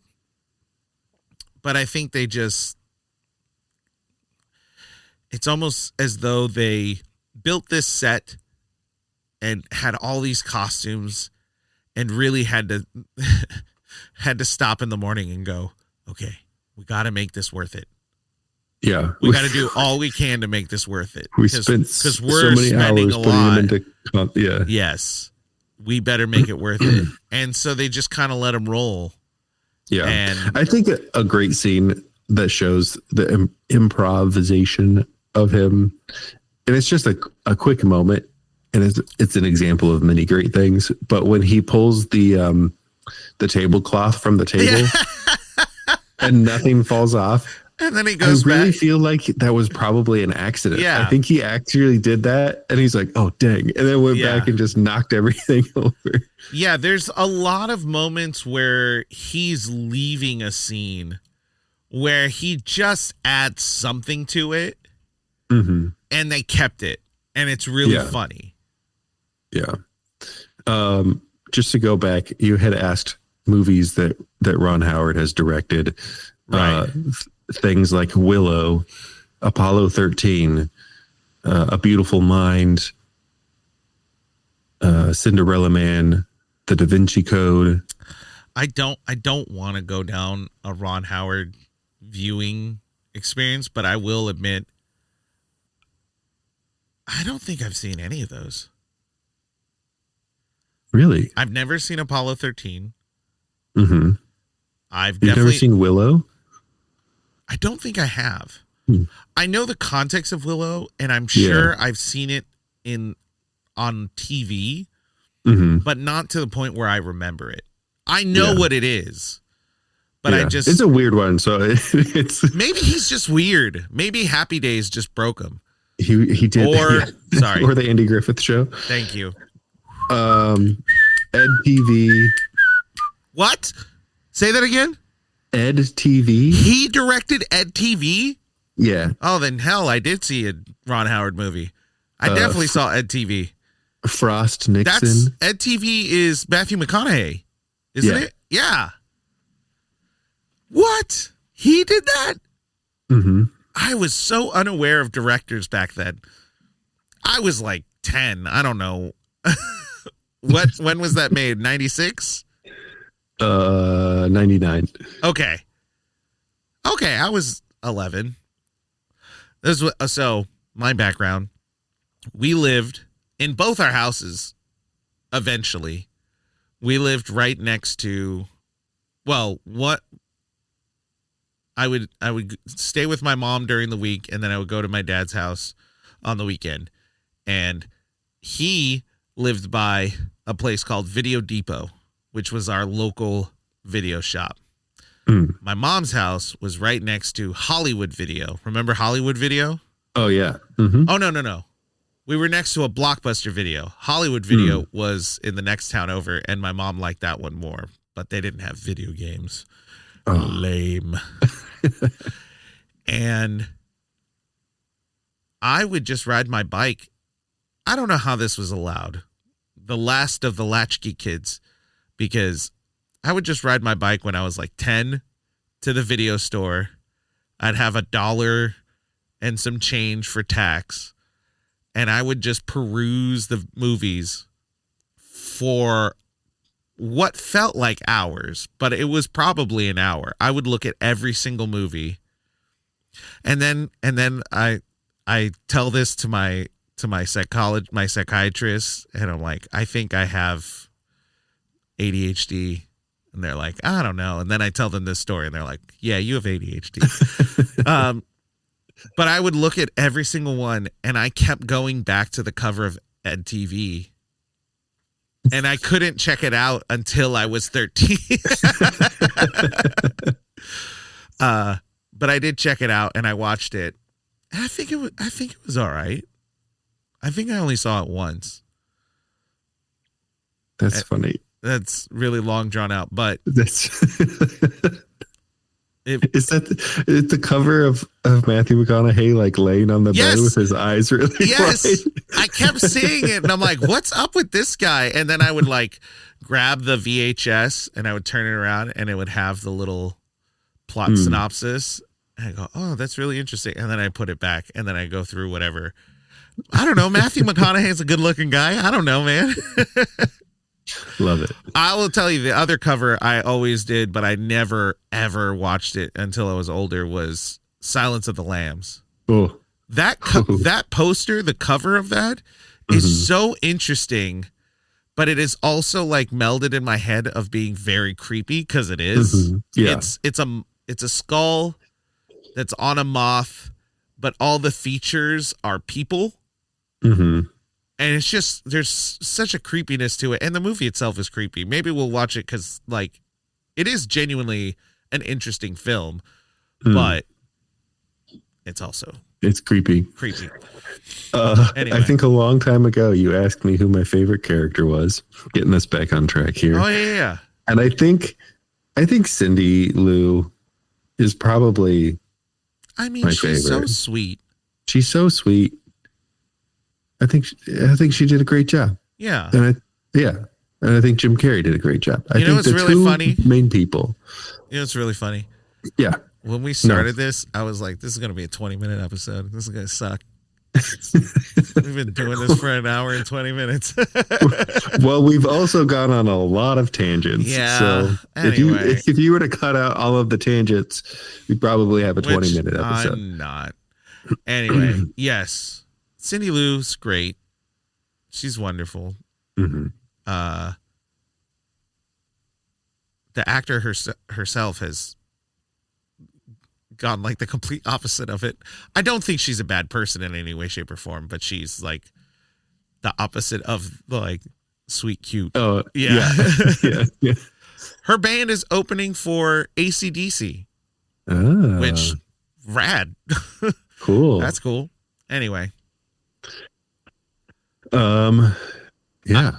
but I think it's almost as though they built this set and had all these costumes and really had to stop in the morning and go, okay, we got to make this worth it. Yeah, we got to do all we can to make this worth it. We spent because we're so many spending hours a lot. Yeah. Yes, we better make it worth it. And so they just kind of let him roll. Yeah, and I think a great scene that shows the improvisation of him, and it's just a quick moment, and it's an example of many great things. But when he pulls the tablecloth from the table and nothing falls off. And then he goes back. I really back. feel like that was probably an accident. Yeah. I think he actually did that, and he's like, oh, dang. And then went back and just knocked everything over. Yeah, there's a lot of moments where he's leaving a scene where he just adds something to it, and they kept it, and it's really funny. Yeah. Just to go back, you had asked movies that Ron Howard has directed. Right. Things like Willow, Apollo 13, A Beautiful Mind, Cinderella Man, The Da Vinci Code. I don't want to go down a Ron Howard viewing experience, but I will admit, I don't think I've seen any of those. Really? I've never seen Apollo 13. Mm-hmm. You've never seen Willow? I don't think I have. Hmm. I know the context of Willow, and I'm sure I've seen it on TV, but not to the point where I remember it. I know what it is, but it's a weird one. So it's maybe he's just weird. Maybe Happy Days just broke him. He did, sorry, or the Andy Griffith Show. Thank you. Ed TV. What? Say that again. Ed TV. He directed Ed TV. Yeah. Oh, then hell, I did see a Ron Howard movie. I definitely saw Ed TV. Frost Nixon. That's Ed TV is Matthew McConaughey, isn't it? Yeah. What? He did that? Mm-hmm. I was so unaware of directors back then. I was like 10. I don't know. When was that made? 96? 99. Okay, I was 11. So my background, we lived in both our houses. Eventually, we lived right next to, I would stay with my mom during the week, and then I would go to my dad's house on the weekend. And he lived by a place called Video Depot, which was our local video shop. My mom's house was right next to Hollywood Video. Remember Hollywood Video? Oh, yeah. Mm-hmm. Oh, no. We were next to a Blockbuster Video. Hollywood Video was in the next town over, and my mom liked that one more, but they didn't have video games. Oh. Lame. And I would just ride my bike. I don't know how this was allowed. The last of the latchkey kids, because I would just ride my bike when I was like 10 to the video store. I'd have $1 and some change for tax, and I would just peruse the movies for what felt like hours, but it was probably an hour. I would look at every single movie, and then I tell this to my psychiatrist, and I'm like, I think I have ADHD. And they're like, I don't know. And then I tell them this story, and they're like, yeah, you have ADHD. But I would look at every single one, and I kept going back to the cover of Ed TV. And I couldn't check it out until I was 13. But I did check it out, and I watched it. And I think it was all right. I think I only saw it once. That's funny. That's really long drawn out, but is that the cover of Matthew McConaughey like laying on the bed with his eyes really wide? I kept seeing it, and I'm like, what's up with this guy? And then I would like grab the VHS, and I would turn it around, and it would have the little plot synopsis. And I go, oh, that's really interesting. And then I put it back, and then I go through whatever. I don't know. Matthew McConaughey's a good looking guy. I don't know, man. Love it. I will tell you, the other cover I always did, but I never, ever watched it until I was older, was Silence of the Lambs. Oh. That poster, the cover of that, is so interesting, but it is also like melded in my head of being very creepy, because it is. Yeah. It's a skull that's on a moth, but all the features are people. And it's just, there's such a creepiness to it. And the movie itself is creepy. Maybe we'll watch it because, like, it is genuinely an interesting film, but it's creepy. Anyway. I think a long time ago, you asked me who my favorite character was. Getting us back on track here. Oh, yeah. And I think Cindy Lou is probably my she's favorite. So sweet. She's so sweet. I think she did a great job. Yeah. And I think Jim Carrey did a great job. I think it's really funny. Main people. It's really funny. Yeah. When we started this, I was like, this is going to be a 20-minute episode. This is going to suck. We've been doing this for an hour and 20 minutes. Well, we've also gone on a lot of tangents. Yeah. So Anyway. if you were to cut out all of the tangents, we'd probably have a 20-minute episode. I'm not. Anyway, yes. Cindy Lou's great. She's wonderful. Mm-hmm. The actor herself has gone like the complete opposite of it. I don't think she's a bad person in any way, shape, or form, but she's like the opposite of the like sweet, cute. Oh, yeah. Yeah. Her band is opening for AC/DC, which rad. Cool. That's cool. Anyway. Yeah.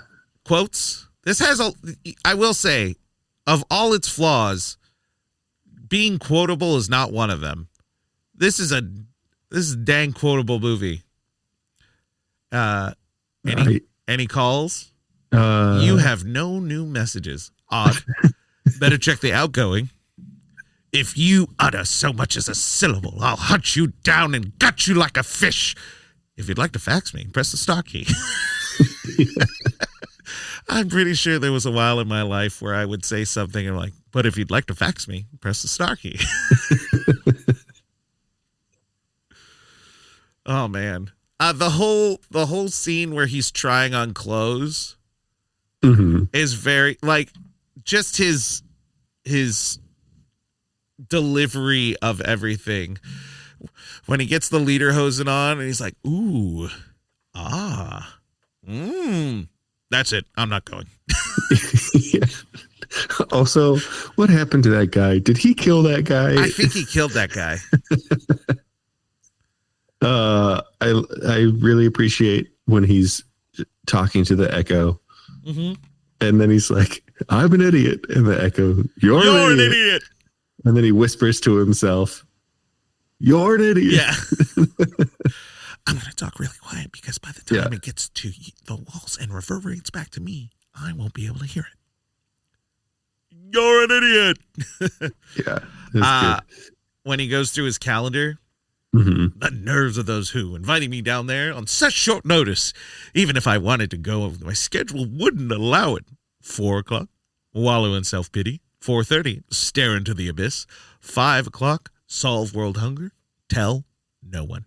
Quotes. This has I will say, of all its flaws, being quotable is not one of them. This is a dang quotable movie. Any calls? You have no new messages. Odd. Better check the outgoing. If you utter so much as a syllable, I'll hunt you down and gut you like a fish. If you'd like to fax me, press the star key. I'm pretty sure there was a while in my life where I would say something and like, but if you'd like to fax me, press the star key. Oh man. The whole scene where he's trying on clothes is very like just his delivery of everything. When he gets the lederhosen on and he's like, ooh, that's it. I'm not going. Yeah. Also, what happened to that guy? Did he kill that guy? I think he killed that guy. I really appreciate when he's talking to the Echo. Mm-hmm. And then he's like, I'm an idiot. And the Echo, you're an idiot. And then he whispers to himself, you're an idiot. Yeah. I'm going to talk really quiet because by the time it gets to the walls and reverberates back to me, I won't be able to hear it. You're an idiot. Yeah. That's good. When he goes through his calendar, the nerves of those who inviting me down there on such short notice, even if I wanted to go, my schedule wouldn't allow it. 4 o'clock, wallow in self-pity. 4:30, stare into the abyss. 5 o'clock, solve world hunger. Tell no one.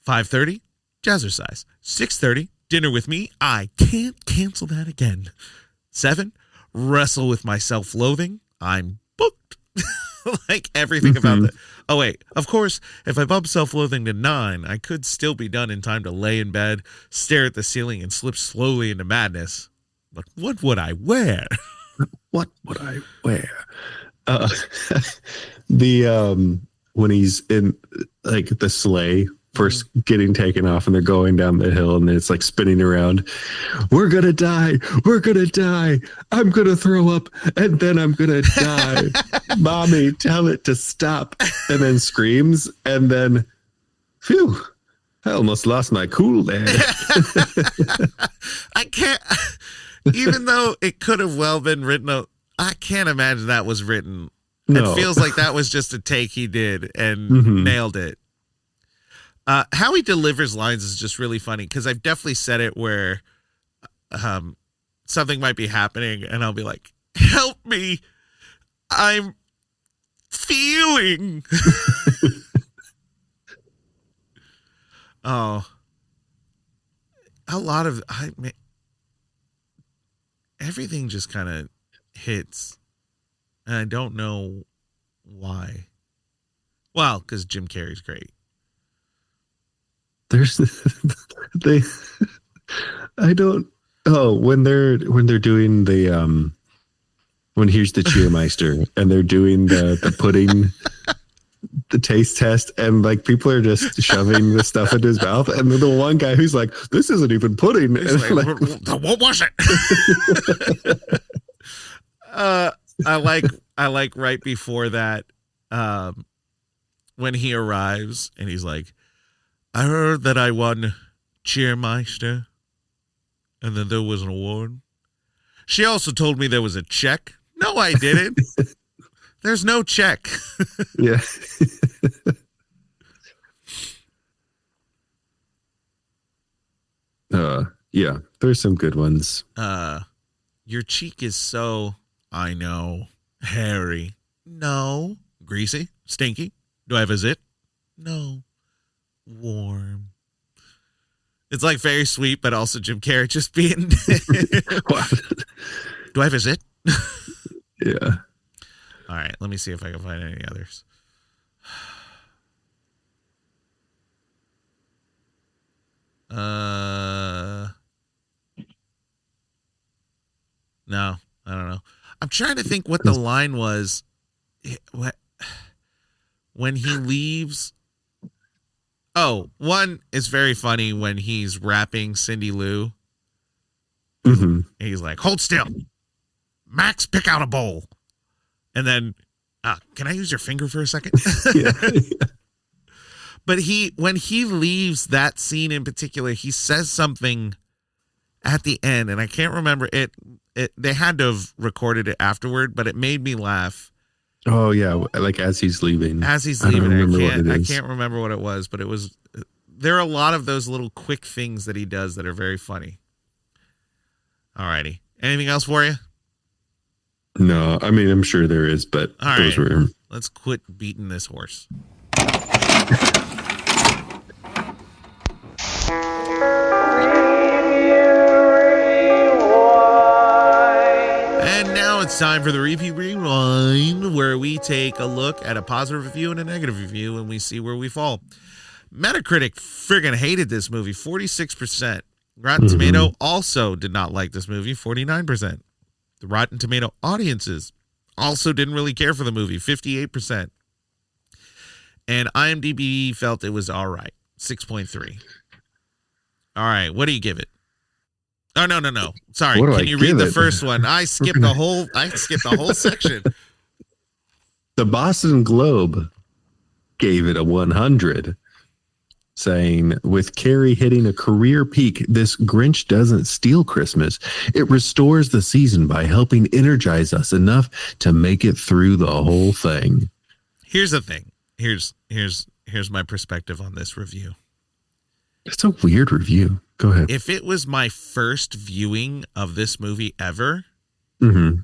5:30, jazzercise. 6:30, dinner with me. I can't cancel that again. 7, wrestle with my self-loathing. I'm booked. Like everything about that. Oh, wait. Of course, if I bump self-loathing to 9, I could still be done in time to lay in bed, stare at the ceiling, and slip slowly into madness. But what would I wear? What would I wear? When he's in like the sleigh first getting taken off and they're going down the hill and it's like spinning around. We're gonna die. We're gonna die. I'm gonna throw up and then I'm gonna die. Mommy, tell it to stop. And then screams and then, phew, I almost lost my cool there. I can't. Even though it could have well been written, I can't imagine that was written. No. It feels like that was just a take he did and nailed it. How he delivers lines is just really funny because I've definitely said it where something might be happening and I'll be like, help me. I'm feeling. Oh, a lot of everything just kind of hits, and I don't know why. Well, because Jim Carrey's great. There's when they're doing the when here's the Cheermeister and they're doing the pudding. The taste test and like people are just shoving the stuff into his mouth and the one guy who's like, this isn't even pudding. He's like, what was it? I like right before that when he arrives and he's like, I heard that I won Cheermeister and then there was an award. She also told me there was a check. No, I didn't. There's no check. Yeah. Yeah, there's some good ones. Your cheek is so, I know, hairy. No. Greasy? Stinky? Do I have a zit? No. Warm. It's like very sweet, but also Jim Carrey just being. Do I have a zit? Yeah. All right, let me see if I can find any others. No, I don't know. I'm trying to think what the line was. When he leaves. Oh, one is very funny when he's rapping Cindy Lou. Mm-hmm. He's like, hold still. Max, pick out a bowl. And then, can I use your finger for a second? Yeah. But when he leaves that scene in particular, he says something at the end, and I can't remember it. They had to have recorded it afterward, but it made me laugh. Oh yeah, like as he's leaving. I can't remember what it was, but it was. There are a lot of those little quick things that he does that are very funny. Alrighty, anything else for you? No, I mean I'm sure there is, but all those right, were. Let's quit beating this horse. And now it's time for the Review Rewind, where we take a look at a positive review and a negative review, and we see where we fall. Metacritic friggin' hated this movie, 46%. Rotten Tomato also did not like this movie, 49%. The Rotten Tomato audiences also didn't really care for the movie, 58%. And IMDb felt it was all right, 6.3. All right, what do you give it? Oh, no. Sorry. Can you read the first one? I skipped the whole section. The Boston Globe gave it a 100, saying, with Carrey hitting a career peak, this Grinch doesn't steal Christmas. It restores the season by helping energize us enough to make it through the whole thing. Here's the thing. Here's my perspective on this review. It's a weird review. Go ahead. If it was my first viewing of this movie ever,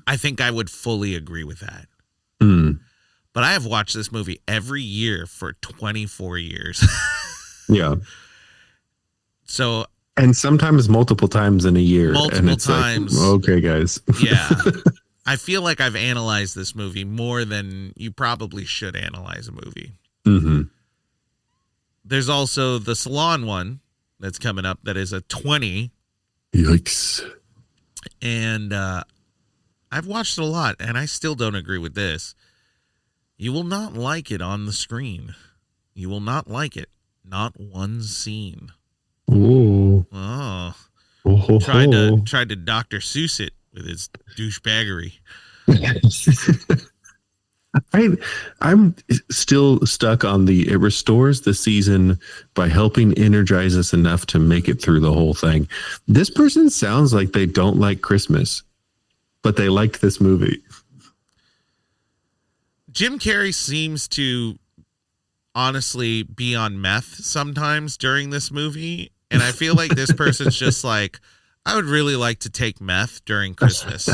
I think I would fully agree with that. But I have watched this movie every year for 24 years. Yeah. So, and sometimes multiple times in a year. Multiple times. Like, okay, guys. Yeah. I feel like I've analyzed this movie more than you probably should analyze a movie. There's also the Salon one that's coming up that is a 20. Yikes. And I've watched it a lot, and I still don't agree with this. You will not like it on the screen. You will not like it. Not one scene. Ooh. Oh. Oh. Tried to Dr. Seuss it with his douchebaggery. I'm still stuck on it restores the season by helping energize us enough to make it through the whole thing. This person sounds like they don't like Christmas, but they liked this movie. Jim Carrey seems to honestly be on meth sometimes during this movie, and I feel like this person's just like, I would really like to take meth during Christmas.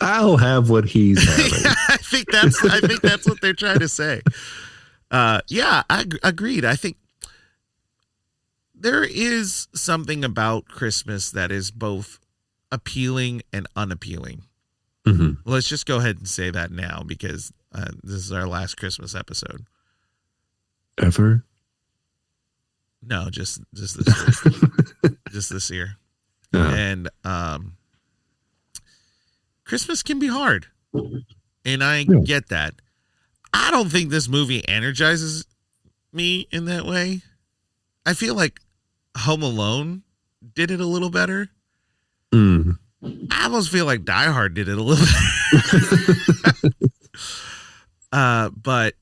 I'll have what he's having. I think that's what they're trying to say. Yeah, I agreed. I think there is something about Christmas that is both appealing and unappealing. Let's just go ahead and say that now, because this is our last Christmas episode. Ever? No, just this year. Just this year. And Christmas can be hard, and I get that. I don't think this movie energizes me in that way. I feel like Home Alone did it a little better. I almost feel like Die Hard did it a little better. But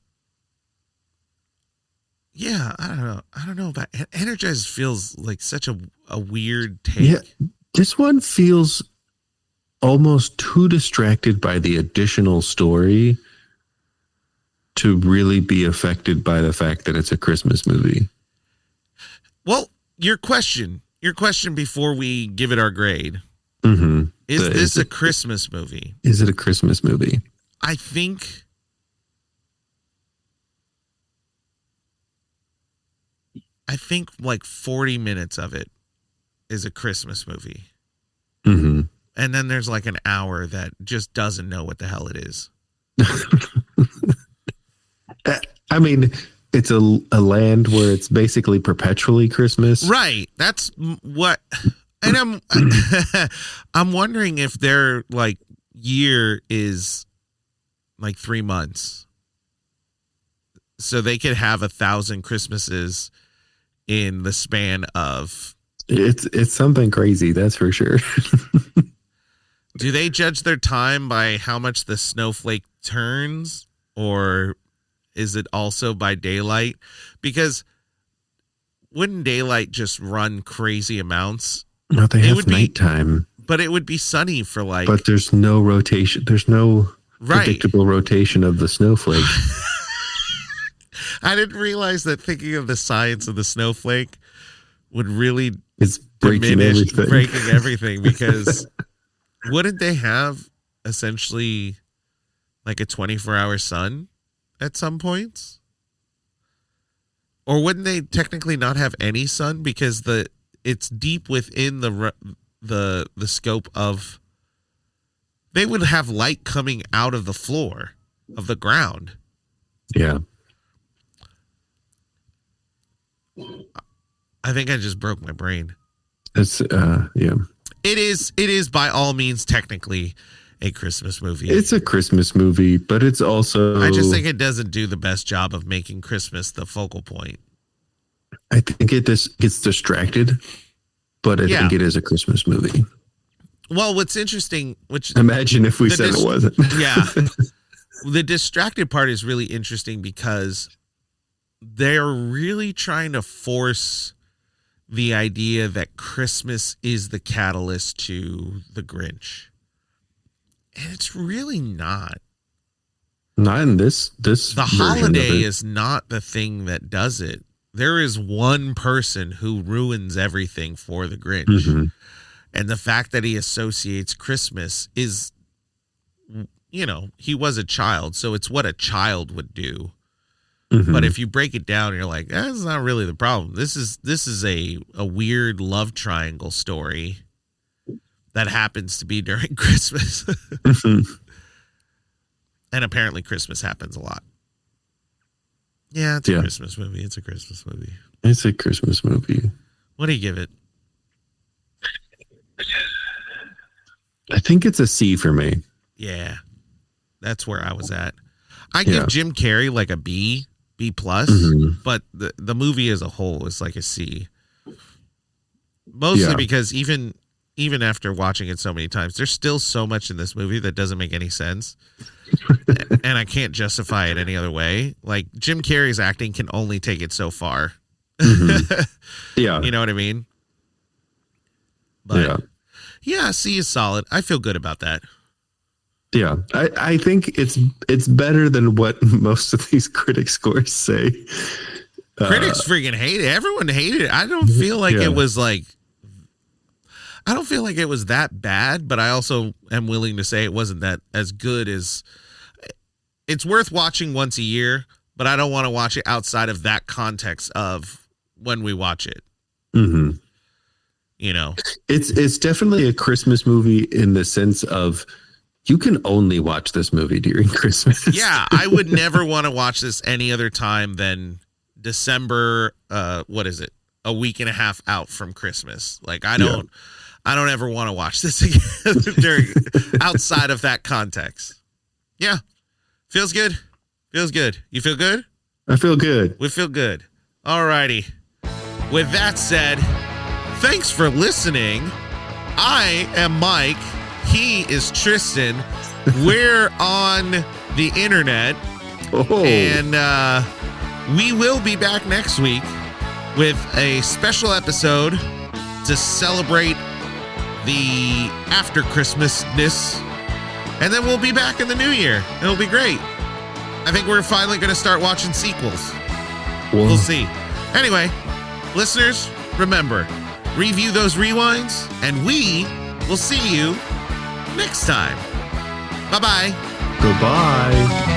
yeah, I don't know about energizes. Feels like such a weird take. Yeah, this one feels almost too distracted by the additional story to really be affected by the fact that it's a Christmas movie. Well, your question your question before we give it our grade. Mm-hmm. Is this a Christmas movie? Is it a Christmas movie? I think like 40 minutes of it is a Christmas movie. Mm-hmm. And then there's like an hour that just doesn't know what the hell it is. I mean, it's a land where it's basically perpetually Christmas. Right. That's what. And I'm wondering if their like year is like 3 months. So they could have 1,000 Christmases in the span of. It's something crazy, that's for sure. Do they judge their time by how much the snowflake turns, or is it also by daylight? Because wouldn't daylight just run crazy amounts? No, they have nighttime. But it would be sunny for like. But there's no rotation. There's no predictable rotation of the snowflake. I didn't realize that thinking of the science of the snowflake would really breaking everything because wouldn't they have essentially like a 24-hour sun at some points? Or wouldn't they technically not have any sun because it's deep within the scope of. They would have light coming out of the floor of the ground. Yeah. I think I just broke my brain. It's yeah. It is by all means technically a Christmas movie. It's a Christmas movie, but it's also. I just think it doesn't do the best job of making Christmas the focal point. I think it just gets distracted, but I think it is a Christmas movie. Well, what's interesting, imagine if we said it wasn't. Yeah. The distracted part is really interesting because they're really trying to force the idea that Christmas is the catalyst to the Grinch. And it's really not. Not in this. The holiday is not the thing that does it. There is one person who ruins everything for the Grinch. Mm-hmm. And the fact that he associates Christmas is, he was a child, so it's what a child would do. Mm-hmm. But if you break it down, you're like, that's not really the problem. This is a weird love triangle story that happens to be during Christmas. Mm-hmm. And apparently Christmas happens a lot. Yeah, it's a Christmas movie. It's a Christmas movie. It's a Christmas movie. What do you give it? I think it's a C for me. Yeah, that's where I was at. I give Jim Carrey like a B plus, but the movie as a whole is like a C. Mostly because even after watching it so many times, there's still so much in this movie that doesn't make any sense. And I can't justify it any other way. Like Jim Carrey's acting can only take it so far. Mm-hmm. Yeah. You know what I mean? But yeah, C is solid. I feel good about that. Yeah. I think it's better than what most of these critic scores say. Critics freaking hate it. Everyone hated it. I don't feel like it was like. I don't feel like it was that bad, but I also am willing to say it wasn't that as good as. It's worth watching once a year, but I don't want to watch it outside of that context of when we watch it. Mm-hmm. It's definitely a Christmas movie in the sense of you can only watch this movie during Christmas. Yeah, I would never want to watch this any other time than December. What is it? A week and a half out from Christmas. Like I don't ever want to watch this again outside of that context. Yeah. Feels good. Feels good. You feel good? I feel good. We feel good. All righty. With that said, thanks for listening. I am Mike. He is Tristan. We're on the internet. Oh. And we will be back next week with a special episode to celebrate the after Christmasness, and then we'll be back in the new year. It'll be great. I think we're finally going to start watching sequels. Whoa. We'll see. Anyway, listeners, remember, review those rewinds, and we will see you next time. Bye-bye. Goodbye.